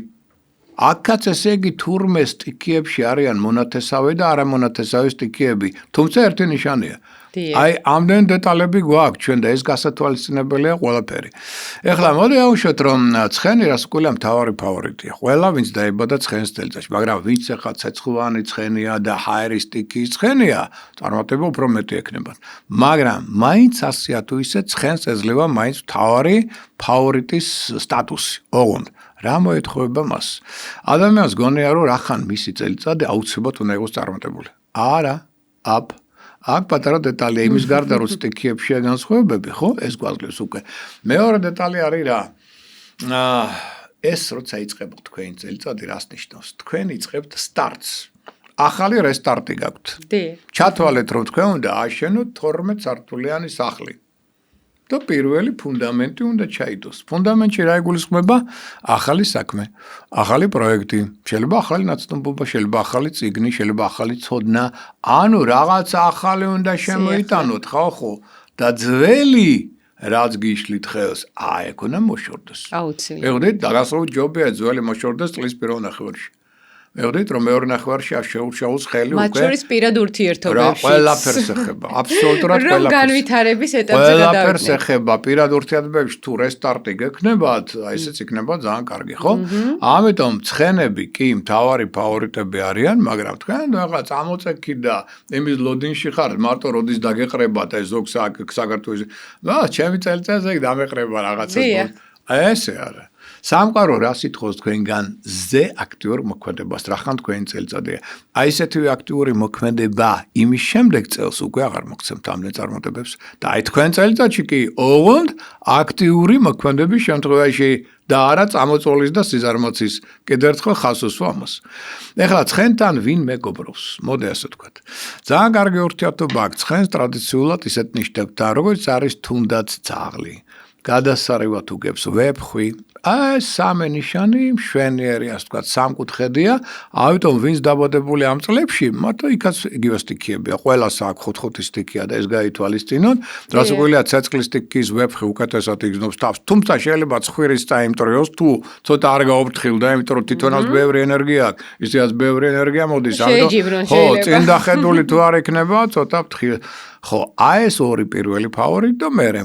აქაც ესე იგი თურმე სტიქიებში არიან მონათესავე და არამონათესავე სტიქიები, თუმცა ერთი ნიშანია. აი ამდენ დეტალები გვაქვს ჩვენ და ეს გასათვალისწინებელია ყველაფერი. ეხლა მოდი ავუშვათ რომ ცხენი რას უკულა მთავარი ფავორიტია. ყველა ვინც დაიბადა ცხენის წელიწადში, მაგრამ ვინც ახლა ცეცხლოვანი ცხენია და ჰაერის სტიქიის ცხენია, წარმატება უფრო მეტი ექნებათ. მაგრამ მაინც ასეა თუ ისე ცხენს ეძლევა მაინც მთავარი ფავორიტის სტატუსი. ოღონდ რა მოეთხოვება მას? ადამიანს გონია რომ რახან მისი წელიწადი აუცილებლად უნდა იყოს წარმატებული. არა, აქ პატარა დეტალია იმის გარდა რომ სტიქიებშია განსხვავებები, ხო? ეს გვაძლევს უკვე. მეორე დეტალი არის რა. ეს როცა იწყებთ თქვენი წელიწადი, რას ნიშნავს? თქვენ იწყებთ სტარტს. ახალი რესტარტი გაქვთ. ჩათვალეთ რომ თქვენ უნდა ააშენოთ 12 სართულიანი სახლი. და პირველი ფუნდამენტი უნდა ჩაიდოს. ფუნდამენტში რა იგულისხმება? ახალი საქმე, ახალი პროექტი, შეიძლება ახალი ნაცნობობა, შეიძლება ახალი წიგნი, შეიძლება ახალი ცოდნა, ანუ რაღაც ახალი უნდა შემოიტანოთ, ხო? და ძველი რაც გიშლით ხელს, ეგ უნდა მოშორდეს. აუცილებლად. მეგობრებო, დაგასრულეთ ჯობია ძველი მოშორდეს წლის პირველ ნახევარში. მეგობრებო, რომ მეორე ნახევარში შეუშაოს ხელი უკვე. მათ შორის პირად ურთიერთობებში. ყველაფერს ეხება, აბსოლუტურად ყველაფერს. რომ განვითარების ეტაპზე გადავიდნენ. ყველაფერს ეხება, პირად ურთიერთობებში თუ რესტარტი გექნებათ, ესეც იქნება ძალიან კარგი, ხო? ამიტომ ცხენები კი მთავარი ფავორიტები არიან, მაგრამ თქვენ ახლა წამოწექი და იმის ლოდინში ხართ, მარტო როდის დაგეყრებათ ეს ზოგ საქართველოს. ჩემი წელიწადზე დამეყრება რაღაცას. ესე არა. სამყარო რას ითხოვს თქვენგან ზე აქტიურ მოქმედებას, რახან თქვენი წელიწადია. აი ესეთივე აქტიური მოქმედება იმის შემდეგ წელს უკვე აღარ მოგცემთ ამდენ წარმატებებს და აი თქვენ წელიწადში კი ოღონდ აქტიური მოქმედების შემთხვევაში და არა წამოწოლის და სიზარმაცის. კიდევ ერთხელ ხაზს უსვა ამას. ეხლა ცხენთან ვინ მეგობრობს? მოდი ასე ვთქვათ. ძალიან კარგი ურთიერთობა აქვს ცხენს ტრადიციულად ისეთ ნიშნებთან, როგორც არის თუნდაც ძაღლი. გადასარევად უგებს ვეფხვი. აი სამი ნიშანი მშვენიერი, ასე ვთქვათ, სამკუთხედია, ამიტომ ვინც დაბადებული ამ წლებში, მარტო იქაც იგივე სტიქიებია. ყველას აქვს 5-5 სტიქია და ეს გაითვალისწინოთ. რაც უყურია ცეცხლის სტიქიის ვეფხვი უკეთესად იგზნობს თავს, თუმცა შეიძლება ცხვირის წაიმტრიოს თუ ცოტა არ გაუფრთხილდა, იმიტომ რომ თვითონაც ბევრი ენერგია აქვს. ისეაც ბევრი ენერგია მოდის, ხო, წინ დახედული თუ არ იქნება, ცოტა ფრთხილი. ხო, აი ეს ორი პირველი ფავორიტი და მერე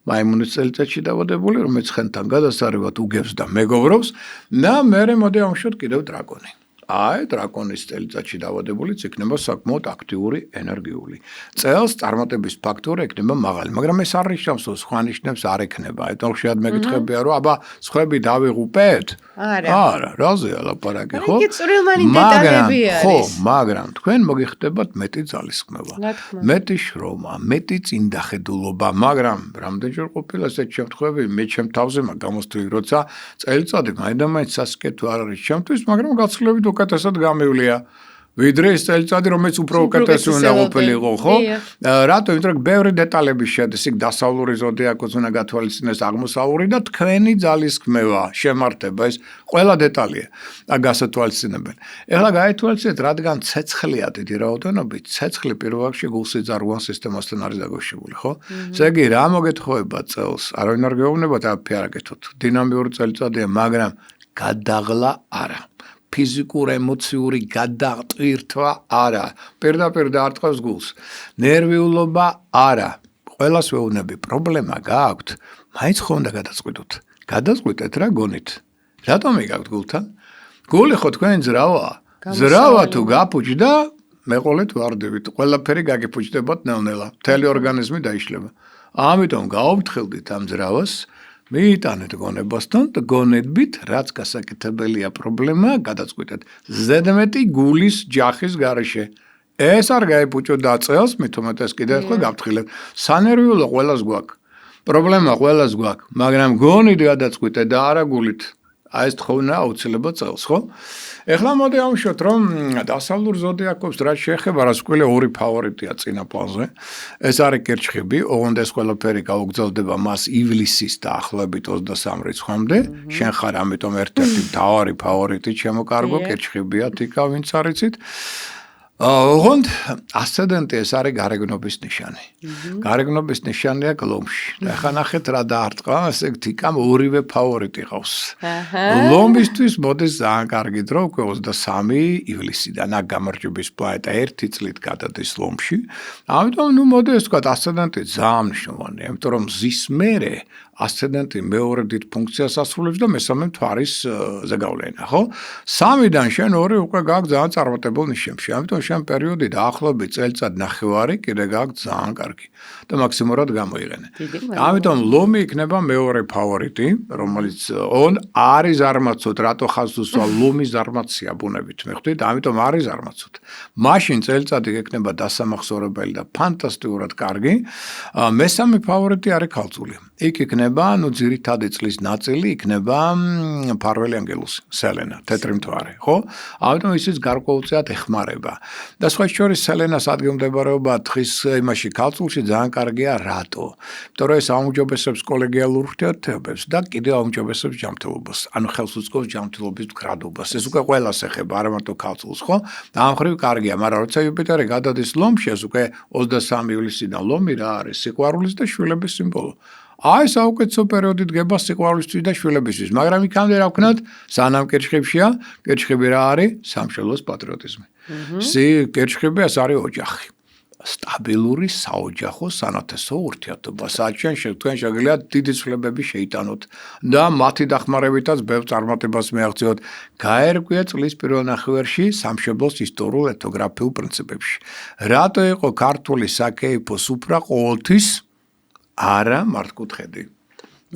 მაიმუნის წელიწადში დაბადებული, რომელიც ცხენთან გადასარევად უგებს და მეგობრობს და მერე მოდი ავუშვათ კიდევ დრაკონი. აი დრაკონის წელიწადში დაბადებულიც იქნება საკმაოდ აქტიური, ენერგიული. წელს წარმატების ფაქტორი იქნება მაღალი, მაგრამ ეს არ ნიშნავს, რომ სხვა ნიშნებს არ ექნება. ეთნო ხშირად მეკითხებია, რომ აბა სხვები დავიღუპეთ? არა, რაზეა ლაპარაკი, ხო? იგი წვრილმანი დეტალები არის. ხო, მაგრამ თქვენ მოგიხდებათ მეტი ძალისხმევა, მეტი შრომა, მეტი წინდახედულობა, მაგრამ რამდენჯერ ყოფილა ესეთ შემთხვევები, მე ჩემ თავზე გამოსთვლი, როცა წელიწადი მაინდა-მაინც სასიკეთო არ არის ჩემთვის, მაგრამ გაცილებით უკეთესად გამივლია. ვიდრე ის წელიწადი, რომელიც უფრო უკეთესი უნდა ყოფილიყო, ხო? რატო? იმიტომ რომ ბევრი დეტალები შედის, იქ დასავლური ზოდიაკოც უნდა გათვალისწინოს აღმოსავლური და თქვენი ძალის ქმევა, შემართება, ეს ყველა დეტალია. გასათვალისწინებელი. ეხლა გაითვალისწინეთ, რადგან ცეცხლია დიდი რაოდენობით, ცეცხლი პირველ რიგში გულსიძარღვიან სისტემასთან არის დაკავშირებული, ხო? ესე იგი, რა მოგეთხოვება წელს? არავინ არ გეუბნებათ, აფი არ აკეთოთ. დინამიური წელიწადია, მაგრამ გადაღლა არა. ფიზიკურ ემოციური გადაყტვირთვა არა. პირდაპირ დაარტყავს გულს. ნერვიულობა არა. ყველას ვეუბნები, პრობლემა გააქვთ, მაინც ხო უნდა გადაწყვიტოთ. გადაწყვიტეთ რა გონით. რატომ იგაქვთ გულთან? გული ხო თქვენი ძრავაა. ძრავა თუ გაფუჭდა, მეყოლეთ ვარდებით. ყველაფერი გაგიფუჭდებათ ნელ-ნელა. მთელი ორგანიზმი დაიშლება. ამიტომ გაუფრთხილდით ამ ძრავას. მიიტანეთ გონებასთან და გონებით, რაც გასაკეთებელია პრობლემა, გადაწყვიტეთ. ზედმეტი გულის ჯახის გარეშე. ეს არ გაიფუჭოთ და წელს, მithumetes კიდე ახლა გავფრთხილებთ. სანერვიულო ყველას გვაქვს. პრობლემა ყველას გვაქვს, მაგრამ გონით გადაწყვიტეთ და არა გულით. ეს თხოვნა აუცილებლად წელს, ხო? ეხლა მოდი ავუშვათ, რომ დასავლურ ზოდიაკობს რაც შეეხება, რაც ყველა ორი ფავორიტია წინა პლანზე. ეს არის კერჩხები, ოღონდ ეს ყველაფერი გაუგრძელდება მას ივლისის დაახლოებით 23 რიცხვამდე. შენ ხარ ამიტომ ერთ-ერთი მთავარი ფავორიტი ჩემო კარგო, კერჩხებია თიკა, ვინც არიცით. ოღონდ ასცედენტი ეს არის გარეგნობის ნიშანი. გარეგნობის ნიშანია გლომში. და ახლა ნახეთ რა დაარტყა, ესე თიკამ ორივე ფავორიტი ყავს. ლომისთვის მოდის ძალიან კარგი დრო, უკვე 23 ივლისიდან გამარჯვების პლანეტა 1 წლით გადადის ლომში. ამიტომ ნუ მოდი ეს თქვა ასცედენტი ძალიან მნიშვნელოვანია, იმიტომ რომ ზის მერე ასცედენტი მეორე დიდ ფუნქციას ასრულებს და მესამე მთვარის ზეგავლენა, ხო? 3-დან შენ 2 უკვე გაქვს ძალიან წარმატებულ ნიშნებში. ამიტომ შენ პერიოდი დაახლოებით წელიწად ნახევარი კიდე გაქვს ძალიან კარგი და მაქსიმურად გამოიყენე. ამიტომ ლომი იქნება მეორე ფავორიტი, რომელიც არის ზარმაცოთ, რატო ხაზს უსვა ლომი ზარმაცია ბუნებით, მიხვდით? ამიტომ არის ზარმაცოთ. მაშინ წელიწადი იქნება დასამახსოვრებელი და ფანტასტიკურად კარგი. მესამე ფავორიტი არის ქალწული. იქ იქნება, ძირითადი წლის ნაწილი იქნება ფარველი ანგელუსი, სელენა, თეთრი მთვარე, ხო? ამიტომ ისიც გარკვეულწილად ეხმარება. და სხვა შორის სელენას ადგილმდებარეობა თხის იმაში ქალწულში ძალიან კარგია, რატო? იმიტომ რომ ეს აუმჯობესებს კოლეგიალურ ურთიერთობებს და კიდევ აუმჯობესებს ჯანმრთელობას, ანუ ხელს უწყობს ჯანმრთელობის მდგრადობას. ეს უკვე ყველას ეხება, არა მარტო ქალწულს, ხო? და ამ ხრივ კარგია, მაგრამ როცა იუპიტერი გადადის ლომში, ეს უკვე 23 ივლისიდან ლომი რა არის? სიყვარულის და შვილების სიმბოლო. აი საუკეთესო პერიოდი დგება სიყვარულისთვის და შვილებისთვის, მაგრამ იქამდე რა ვქნათ? სანამ კერჩხებშია, კერჩხები რა არის? სამშობლოს პატრიოტიზმი. კერჩხები ეს არის ოჯახი. სტაბილური საოჯახო სანათესო ურთიერთობა. საჩვენ თქვენ შეგიძლიათ დიდი ცვლილებები შეიტანოთ და მათი დახმარებითაც ბევრ წარმატებას მიაღწიოთ. გაერკვია წლის პირველ ნახევარში სამშობლოს ისტორიულ ეთნოგრაფიულ პრინციპებში. რატო იყო ქართული საკეიფო სუფრა ყოველთვის არა მართკუთხედი,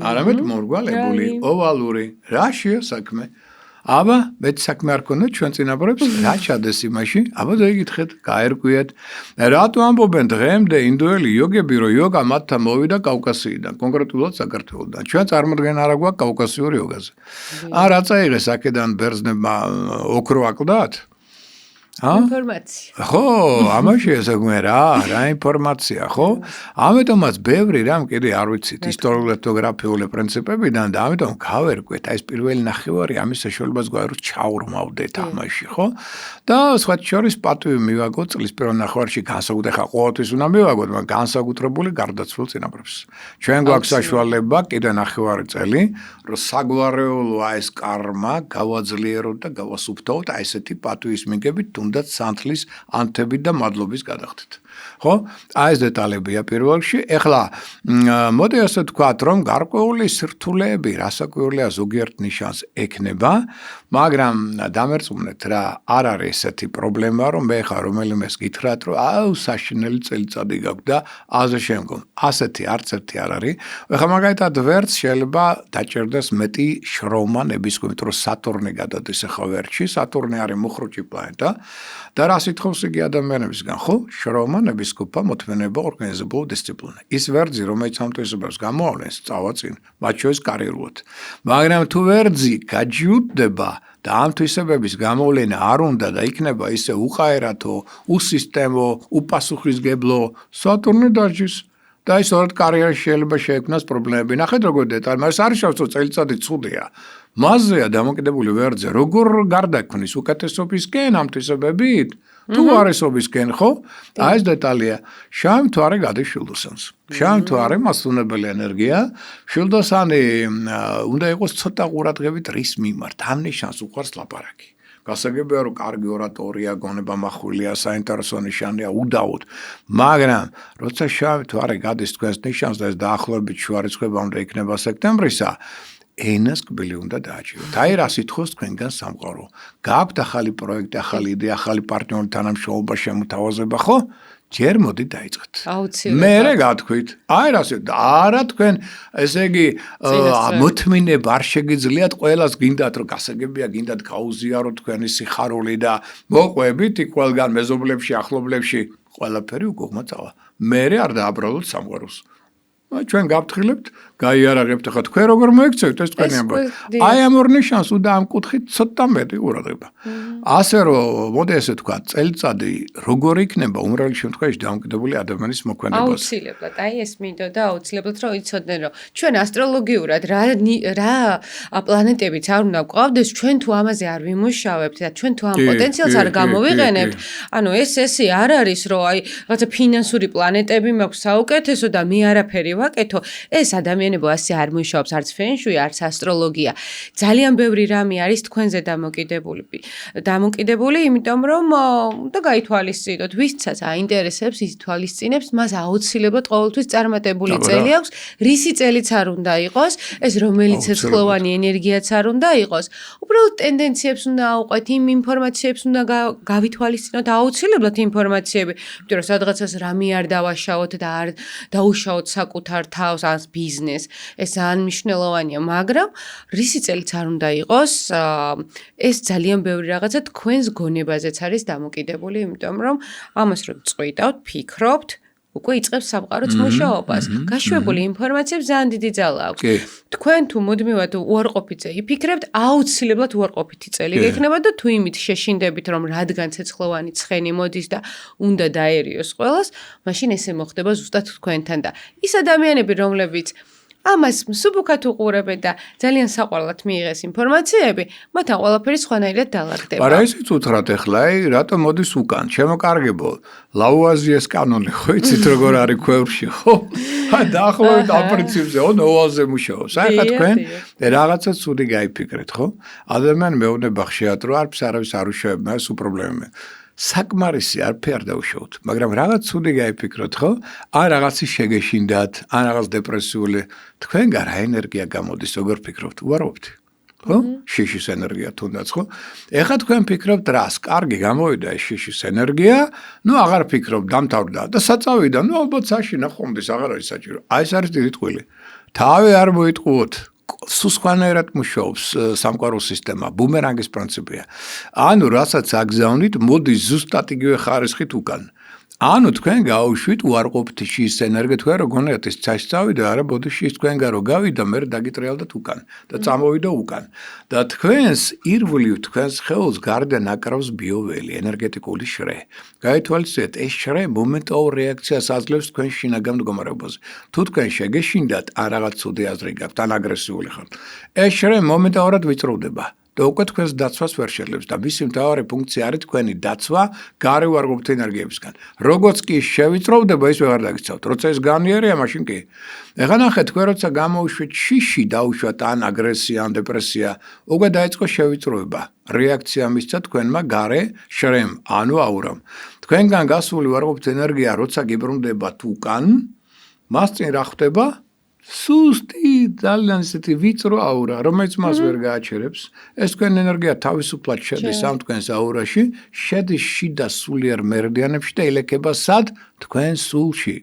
არამედ მომრგვალებული, ოვალური. რაშია საქმე? აბა, მეც საქმე არ ქონდა ჩვენ წინაპრებს, რა ჩადეს იმაში? აბა დაიგითხეთ, გაერკვიეთ. რატო ამბობენ დღემდე ინდოელი იოგები, რომ იოგა მათთან მოვიდა კავკასიიდან, კონკრეტულად საქართველოდან. ჩვენ წარმოდგენა არ გვაქვს კავკასიური იოგაზე. რა წაიღეს აქედან ბერძნებმა ოქრო აკლდათ? ინფორმაცია. ხო, ამაში ესაგმე რა ინფორმაცია, ხო? ამიტომაც ბევრი რამ კიდე არ ვიცით ისტორიულ ეთნოგრაფიული პრინციპებიდან და ამიტომ გავერკვეთ, ეს პირველი ნახევარი ამის საშუალებას გვაქვს, რომ ჩაურმავდეთ ამაში, ხო? და სხვა შორის პატივი მივაგოთ წლის პირველ ნახევარში განსაკუთრებით ხა ყოველთვის უნდა მივაგოთ, მაგრამ განსაკუთრებული გარდაცვლილ წინაპრებს. ჩვენ გვაქვს საშუალება კიდე ნახევარი წელი, რომ საგვარეულო ეს კარმა გავაძლიეროთ და გავასუფთავოთ ესეთი პატივის მიგებით თუნდაც სანთლის ანთებით და მადლობის გადახდით. ხო? ეს დეტალებია პირველ რიგში. ეხლა მოდი ასე ვთქვათ, რომ გარკვეული სირთულეები რასაკვირველია ზოგიერთ ნიშანს ექნება, მაგრამ დამერწმუნეთ რა, არ არის ესეთი პრობლემა, რომ მე ხარ რომელიმეს გითხრათ, რომ საშინელი წელიწადი გაქვს და ასე შემდგომ. ასეთი არც ერთი არ არის. ეხლა მაგალითად ვერც შეიძლება დაჭერდეს მეტი შრომა ნებისმიერ, რომ სატურნი გადადის ახლა ვერტში. სატურნი არის მუხრუჭი პლანეტა და რა სიტყვის იგი ადამიანებისგან, ხო? შრომა, ნებისყოფა, მოთმენება, ორგანიზებული დისციპლინა. ის ვერძი, რომელიც ამ თვისებებს გამოავლენს, წავაწინ, მათ შორის კარიერულად. მაგრამ თუ ვერძი გაჯიუტდება და ამ თვისებების გამოვლენა არ უნდა და იქნება ისე უყაერათო, უსისტემო, უპასუხისგებლო, სატურნი დაჯის. და ის ორად კარიერაში შეიძლება შეექმნას პრობლემები. ნახეთ როგორ დეტალი, მას არ შევს რომ წელიწადი ცუდია. მასზეა დამოკიდებული ვერძე, როგორ გარდაქმნის უკეთესობისკენ ამ თვისებებით, თუ არესობისკენ, ხო? აი ეს დეტალია. შავი მთვარე გადის შილდოსანს. შავი მთვარე მასწავლებელი ენერგია, შილდოსანი უნდა იყოს ცოტა ყურადღებით რის მიმართ, ამ ნიშანს უყვარს ლაპარაკი. გასაგებია რომ კარგი ორატორია, გონება მახვილია, საინტერესო ნიშანია, უდაოდ. მაგრამ როცა შავი მთვარე გადის თქვენს ნიშანს და ეს დაახლოებით შუარიცხვებამდე იქნება სექტემბრისა, ენას კბილი უნდა დააჭიროთ. აი რა სიტყვის თქვენგან სამყარო. გააქვთ ახალი პროექტი, ახალი იდეა, ახალი პარტნიორი თანამშრომლობა, შემოთავაზება, ხო? ჯერ მოდი დაიწყეთ. აუცილებლად. მერე გათქვით. აი რასე არა თქვენ ესე იგი მოთმინება არ შეგიძლიათ ყველას გინდათ რომ გასაგებია გინდათ გაუზიაროთ თქვენი სიხარული და მოყვებით იქ ყველგან მეზობლებში, ახლობლებში ყველაფერი უკუღმა წავა. მერე არ დააბრალოთ სამყაროს. ჩვენ გავფრთხილებთ, გაიარაღებთ ახლა თქვენ როგორ მოიქცევთ ეს თქვენი ამბავი. აი ამ ორ ნიშანს უნდა ამ კუთხით ცოტა მეტი ყურადღება. ასე რომ მოდი ესე თქვა, წელიწადი როგორ იქნება უმრავლეს შემთხვევაში დამოკიდებული ადამიანის მოქმედებაზე. აუცილებლად, აი ეს მინდოდა აუცილებლად რომ იცოდნენ რომ ჩვენ ასტროლოგიურად რა პლანეტებიც არ უნდა გვყავდეს, ჩვენ თუ ამაზე არ ვიმუშავებთ და ჩვენ თუ ამ პოტენციალს არ გამოვიყენებთ, ანუ ესე არ არის რომ აი რაღაცა ფინანსური პლანეტები მაქვს საუკეთესო და მე არაფერი ვაკეთო, ეს ადამიანებო ასე არ მუშაობს, არც ფენშუი, არც ასტროლოგია. ძალიან ბევრი რამე არის თქვენზე დამოკიდებული, იმიტომ რომ და გაითვალისწინოთ, ვისაც აინტერესებს, ის თვალისწინებს, მას აუცილებლად ყოველთვის წარმატებული წელი აქვს, რისი წელიც არ უნდა იყოს, ეს რომელიც ცეცხლოვანი ენერგიაც არ უნდა იყოს. უბრალოდ ტენდენციებს უნდა აუყვეთ, იმ ინფორმაციებს უნდა გავითვალისწინოთ, აუცილებლად ინფორმაციები, იმიტომ რომ სადღაცას რამე არ დავაშავოთ და არ დაუშავოთ საკუთარ თავს ან ბიზნესს, ეს ძალიან მნიშვნელოვანია, მაგრამ რისი წელიც არ უნდა იყოს, ეს ძალიან ბევრი რაღაცა თქვენს გონებაზეც არის დამოკიდებული, იმიტომ რომ ამას რომ წყვიტავთ, ფიქრობთ, უკვე იწყებს სამყაროც მუშაობას. გაშვებული ინფორმაციებს ძალიან დიდი ძალა აქვს. თქვენ თუ მუდმივად უარყოფითზე იფიქრებთ, აუცილებლად უარყოფითი წელი გექნება და თუ იმით შეშინდებით, რომ რადგან ცეცხლოვანი ცხენი მოდის და უნდა დაერიოს ყველას, მაშინ ესე მოხდება ზუსტად თქვენთან და ის ადამიანები, რომლებიც ამას მსუბუქად უყურებენ და ძალიან საყვარლად მიიღეს ინფორმაციები, მათთან ყველაფერი სხვანაირად დალაგდება. არა ისიც უთხრათ ახლა, რატომ მოდის უკან? შემოკარგებო, ლავუაზიეს კანონი, ხო იცით როგორ არის ქვევრში, ხო? აი დაახლოებით ამ პრინციპზე, ნოვალზე მუშაობს. აი ხა თქვენ რაღაცა ცუდი გაიფიქრეთ, ხო? ადამიანი მეუბნება ხშირად, რომ არავის არ უშევებმა, ეს უპრობლემია. საკმარისი არაფერი არ დაუშავოთ, მაგრამ რაღაც ცუდი გაიფიქროთ, ხო? ან რაღაცის შეგეშინდათ, ან რაღაც დეპრესიული, თქვენგან რა ენერგია გამოდის, როგორ ფიქრობთ? უარყოფით. ხო? შიშის ენერგია თუნდაც, ხო? ეხლა თქვენ ფიქრობთ რას? კარგი გამოვიდა ეს შიშის ენერგია, ნუ აღარ ფიქრობ, დამთავრდა და საწავიდა, ნუ ალბათ საშინა ხომდის, აღარ არის საჭირო. აი ეს არის დიდი ტყუილი. თავი არ მოიტყუოთ. სუსხანერად მუშაობს სამყაროს სისტემა, ბუმერანგის პრინციპია. ანუ რასაც აგზავნით, მოდი ზუსტად იგივე ხარისხით უკან. ანუ თქვენ გაუშვით უარყოფით შის ენერგია, თქვენ რო გონიათ ეს ცაში წავიდა, არა ბოდიში თქვენგან რო გავიდა, მე დაგიტრიალდათ უკან და წამოვიდა უკან. და თქვენს ირგვლივ თქვენს ხელს გარდა ნაკრავს ბიოველი, ენერგეტიკული შრე. გაითვალისწინეთ, ეს შრე მომენტალურ რეაქციას აძლევს თქვენ შინაგან მდგომარეობაზე. თუ თქვენ შეგეშინდათ, ან რაღაც ცუდი აზრი გაქვთ, ან აგრესიული ხართ, ეს შრე მომენტალურად ვიწროვდება. და უკვე თქვენს დაცვას ვერ შეძლებს და მისი მთავარი ფუნქცია არის თქვენი დაცვა გარე უარყოფითი ენერგიებისგან. როგორც კი შევიწროვდება, ის ვეღარ დაგიცავთ. როცა ეს განიერია, მაშინ კი. ეხლა ნახეთ, თქვენ როცა გამოვიშვით შიში, დაუშვათ ან აგრესია, ან დეპრესია, უკვე დაიწყო შევიწროვება. რეაქცია მისცა თქვენმა გარე შრემ, ანუ აურამ. თქვენგან გასული უარყოფითი ენერგია, როცა გიბრუნდება უკან, მას წინ რა ხდება? სუსტი ძალიან ისეთი ვიწრო აურა, რომელიც მას ვერ გააჩერებს. ეს თქვენ ენერგია თავისუფლად შედის ამ თქვენს აურაში, შედის შიდა სულიერ მერიდიანებში და ილექება სად? თქვენ სულში.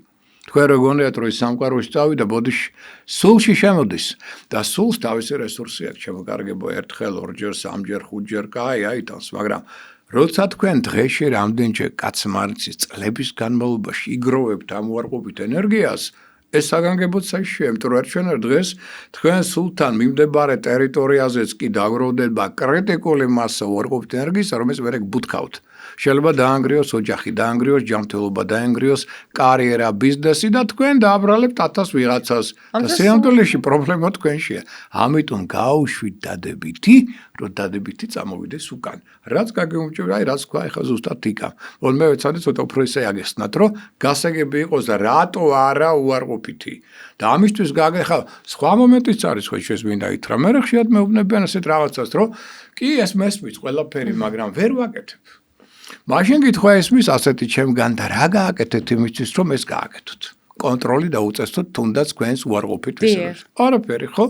თქვენ რო გონიათ, რომ ის სამყაროში წავიდა, ბოდიში სულში შემოდის და სულს თავისი რესურსი აქვს, შემოკარგებო ერთხელ, ორჯერ, სამჯერ, ხუთჯერ, კაი, აიტანს, მაგრამ როცა თქვენ დღეში რამდენჯერ კაცმარცის წლების განმავლობაში იგროვებთ ამ უარყოფით ენერგიას, ეს საგანგებოდ საიშია, იმიტომ რომ ჩვენ დღეს თქვენ სულთან მიმდებარე ტერიტორიაზეც კი დაგროვდება კრიტიკული მასა უარყოფით ენერგიისა, რომელიც ვერ გბუთქავთ. შეიძლება დაანგრიოს ოჯახი, დაანგრიოს ჯანმრთელობა, დაანგრიოს კარიერა, ბიზნესი და თქვენ დააბრალებთ 1000 ვიღაცას. და სიამოვნებაში პრობლემა თქვენშია. ამიტომ გაუშვით დადებითი, რომ დადებითი წამოვიდეს უკან. რაც გაგემუჭირდა, რაც თქვა ეხლა ზუსტად იქა. მე ვეცადე ცოტა უფრო ისე აგეხსნათ, რომ გასაგები იყოს და რატო არა უარყოფითი. და ამისთვის გაგეხა სხვა მომენტიც არის, ხო შეს მინდა ითხრა. მე ხშირად მეუბნებიან ასეთ რაღაცას, რომ კი ეს მესმის ყველაფერი, მაგრამ ვერ ვაკეთებ. მაშინ გითხრა ესმის ასეთი ჩემგან და რა გააკეთეთ იმისთვის რომ ეს გააკეთოთ. კონტროლი დაუწესოთ თუნდაც თქვენს უარყოფით ვისებას. არაფერი ხო?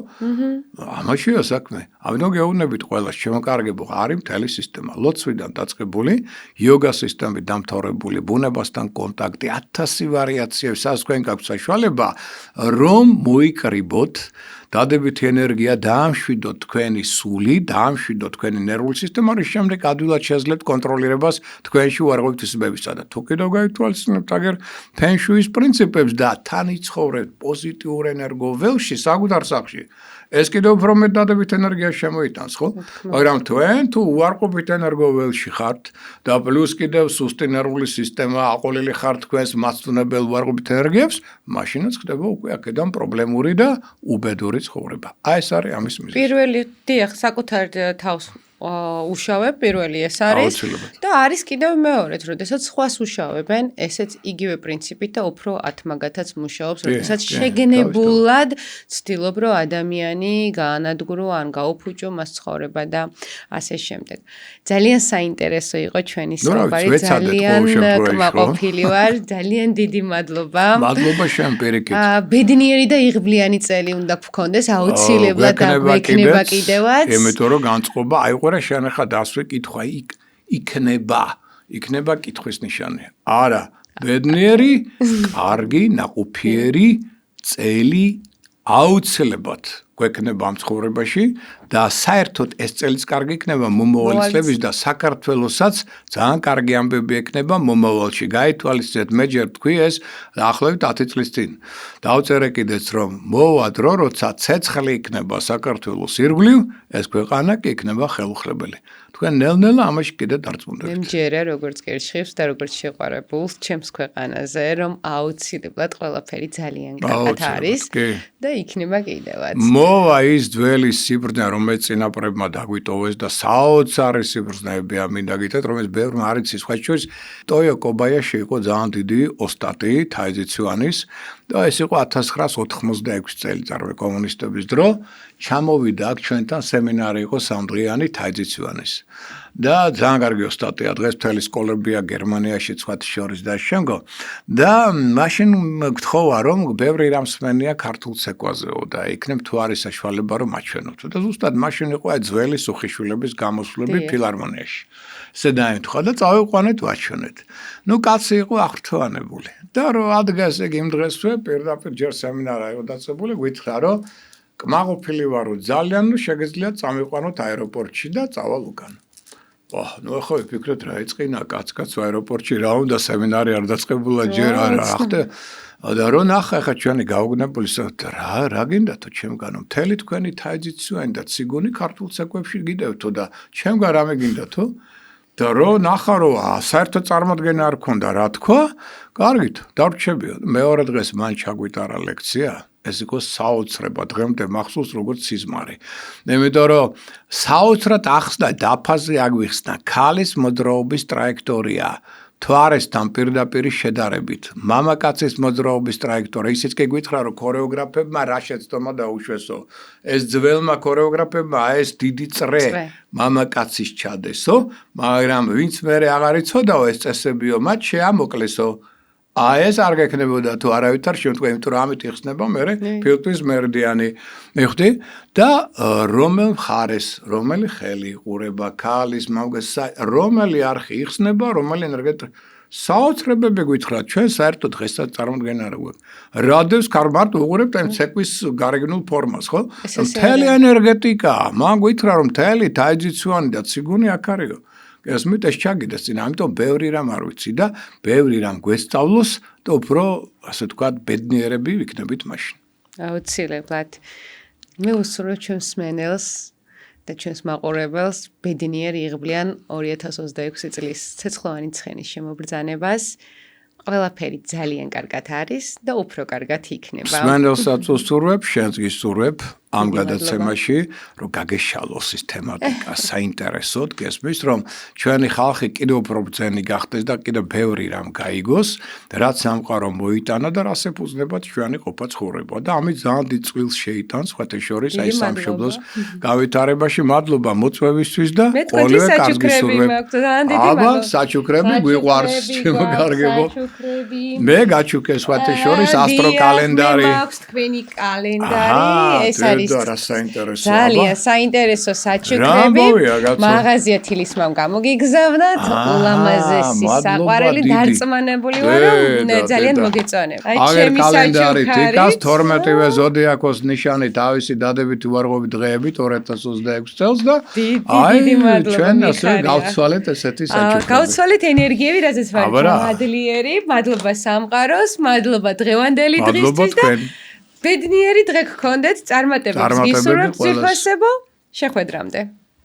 ამაშია საქმე. ამიტომ გეუბნებით ყველას შემოკარგებო არის მთელი სისტემა. ლოცვიდან დაწყებული, იოგა სისტემით დამთავრებული, ბუნებასთან კონტაქტი, 1000 ვარიაციები, სადაც თქვენ გაქვთ საშუალება, რომ მოიკრიბოთ დადებითი ენერგია დაამშვიდოთ თქვენი სული, დაამშვიდოთ თქვენი ნერვული სისტემა, რის შემდეგ ადვილად შეძლებთ კონტროლირებას თქვენში უარყოფით ვისებებისა და თუ კიდევ გაითვალისწინებთ აგერ ფენშუის პრინციპებს და თან იცხოვრებთ პოზიტიურ ენერგო ველში საკუთარ სახლში. ეს კიდევ უფრო მეტ დადებით ენერგიას შემოიტანს, ხო? მაგრამ თქვენ თუ უარყოფით ენერგო ველში ხართ და პლუს კიდევ სუსტი ნერვული სისტემა აყოლილი ხართ თქვენს მაცდუნებელ უარყოფით ენერგიებს, მაშინაც ხდება უკვე აქედან პრობლემური და უბედური ცხოვრება. აი ეს არის ამის მიზეზი. პირველი დიახ, საკუთარ თავს უშავებ, პირველი ეს არის და არის კიდევ მეორედ, როდესაც სხვას უშავებენ, ესეც იგივე პრინციპით და უფრო ათმაგათაც მუშაობს, როდესაც შეგნებულად ცდილობ, რომ ადამიანი გაანადგურო ან გაუფუჭო მას ცხოვრება და ასე შემდეგ. ძალიან საინტერესო იყო ჩვენი საუბარი, ძალიან კმაყოფილი ვარ, ძალიან დიდი მადლობა. მადლობა შენ პირიქით. ბედნიერი და იღბლიანი წელი უნდა გქონდეს, აუცილებლად გვექნება კიდევაც. იმიტომ რომ განწყობა აიყო რა შენ ახლა დასვე კითხვა იქნება კითხვის ნიშანი. არა, ბედნიერი, კარგი, ნაყოფიერი წელი აუცილებლად გვექნება ამ ცხოვრებაში და საერთოდ ეს წელიც კარგი იქნება მომავალი წლების და საქართველოსაც ძალიან კარგი ამბები ექნება მომავალში. გაითვალისწინეთ, მე ჯერ თქვი ეს დაახლოებით 10 წლის წინ. დავწერე კიდეც რომ მოვა დრო, როცა ცეცხლი იქნება საქართველოს ირგვლივ, ეს ქვეყანა კი იქნება ხელუხლებელი. თქვენ ნელ-ნელა ამაში კიდე დარწმუნდებით. მე მჯერა როგორც გერჩხებს და როგორც შეყვარებულს ჩემს ქვეყანაზე, რომ აუცილებლად ყველაფერი ძალიან კარგად არის და იქნება კიდევაც. მოვა ის ძველი სიბრძნე, რომელიც წინაპრებმა დაგვიტოვეს და საოცარი სიბრძნეები ამინდა გითხრათ, რომელიც ბევრმა არ იცის, სხვა შორის ტოიო კობაიაში იყო ძალიან დიდი ოსტატი თაიძიცვანის და ეს იყო 1986 წელიწადში კომუნისტების დრო. ჩამოვიდა აქ ჩვენთან სემინარი იყო სამდღიანი თაიძიცვანის. და ძალიან კარგი ოსტატია, დღეს მთელი სკოლებია გერმანიაში სხვათა შორის და შემდგო. და მაშინ გთხოვა რომ ბევრი რამ სმენია ქართულ ცეკვაზეო და იქნებ თუ არის საშუალება რომ აჩვენოთ. და ზუსტად მაშინ იყო აი ძველი სუხიშვილების გამოსვლები ფილარმონიაში. ესე დაემთხვა და წავიყვანეთ ვაჩვენეთ. ნუ კაცი იყო აღრთოვანებული. და რომ ადგას ეგ იმ დღესვე პირდაპირ ჯერ სემინარი იყო დაწებული, გითხრა რომ კმაყოფილი ვარ რომ ძალიან შეგეძლია წამიყვანოთ აეროპორტში და წავალ უკან. ნუ ახლა ვიფიქრეთ რა ეწყინა კაც აეროპორტში რა უნდა სემინარი არ დაწყებულა ჯერ არა ახლა და რო ნახა ახლა ჩვენი გაუგნებული რა გინდათო ჩემგანო მთელი თქვენი თაიძიცვანი და ციგონი ქართულ ცეკვებში გიდევთო და ჩემგან რამე გინდათო და რო ნახა რომ საერთოდ წარმოდგენა არ ქონდა რა თქვა კარგით დარჩებიო მეორე დღეს მან ჩაგვიტარა ლექცია ეს იყო საოცრება დღემდე მახსოვს როგორც სიზმარი. იმიტომ რომ საოცრად ახსნა დაფაზე აგვიხსნა ქალის მოძრაობის ტრაექტორია თვარესთან პირდაპირ შედარებით. მამაკაცის მოძრაობის ტრაექტორია ისიც კი გითხრა რომ ქორეოგრაფებმა რა შეცდომა დაუშვესო. ეს ძველმა ქორეოგრაფებმა ეს დიდი წრე მამაკაცის ჩადესო, მაგრამ ვინც მერე აღარ იცოდაო ეს წესებიო, მათ შეამოკლესო. ეს არ გექნებოდა თუ არავითარ შემთხვევაში, იმიტომ რომ ამით იხსნება მე ფილტვის მერიდიანი. მიხდი და რომელ მხარეს, რომელი ხელი ყურება ქალის მამაკაცის, რომელი არხი იხსნება, რომელი ენერგეტიკა საოცრებები გითხრათ, ჩვენ საერთოდ დღესაც წარმოდგენა არ გვაქვს. რადევს კარგად უყურებთ ამ ცეკვის გარეგნულ ფორმას, ხო? მთელი ენერგეტიკა, მან გითხრა რომ მთელი თაიძიცვანი და ციგუნი აქ არისო. გესმით, ეს ჩაგიდეს წინ, ამიტომ ბევრი რამ არ ვიცი და ბევრი რამ გვესწავლოს და უფრო, ასე ვთქვათ, ბედნიერები ვიქნებით მაშინ. აუცილებლად. მე უსურვებ ჩვენს მსმენელს და ჩვენს მაყურებელს ბედნიერი იღბლიან 2026 წლის ცეცხლოვანი ცხენის შემობრძანებას. ყველაფერი ძალიან კარგად არის და უფრო კარგად იქნება. მსმენელსაც უსურვებ, შენს გისურვებ ამ გადაცემაში, რომ გაგეშალოს ის თემატიკა საინტერესოდ, გესმის, რომ ჩვენი ხალხი კიდევ უფრო ბრძენი გახდეს და კიდევ ბევრი რამ გაიგოს, რაც სამყარო მოიტანა და რას ეფუძნებათ ჩვენი ყოფა ცხოვრება. და ამით ძალიან დიდ წყვილს შეიტანს, სხვათა შორის, აი სამშობლოს გავითარებაში. მადლობა მოწვევისთვის და ყოველივე კარგს გისურვებ. აბა, საჩუქრები გვიყვარს, ჩემო კარგებო. მე გაჩუქე სხვათა შორის ასტროკალენდარი. მაქვს თქვენი კალენდარი, ეს ძალიან საინტერესო საჩუქრები. მაღაზია თილისმამ გამოგიგზავნათ, ულამაზესი საყვარელი დარწმუნებული ვარ, რომ ძალიან მოგეწონებთ. აი ჩემი საჩუქარი თიკას 12-ვე ზოდიაქოს ნიშანი თავისი დადებითი უარყოფით დღეებით 2026 წელს და დიდი მადლობა. ჩვენ ასე გავცვალეთ ესეთი საჩუქრები. გავცვალეთ ენერგიები, რასაც ვარ მადლიერი, მადლობა სამყაროს, მადლობა დღევანდელი დღისთვის და ბედნიერი დღე გქონდეთ, წარმატებებს გისურვებთ, ძვირფასებო, შეხვედრამდე.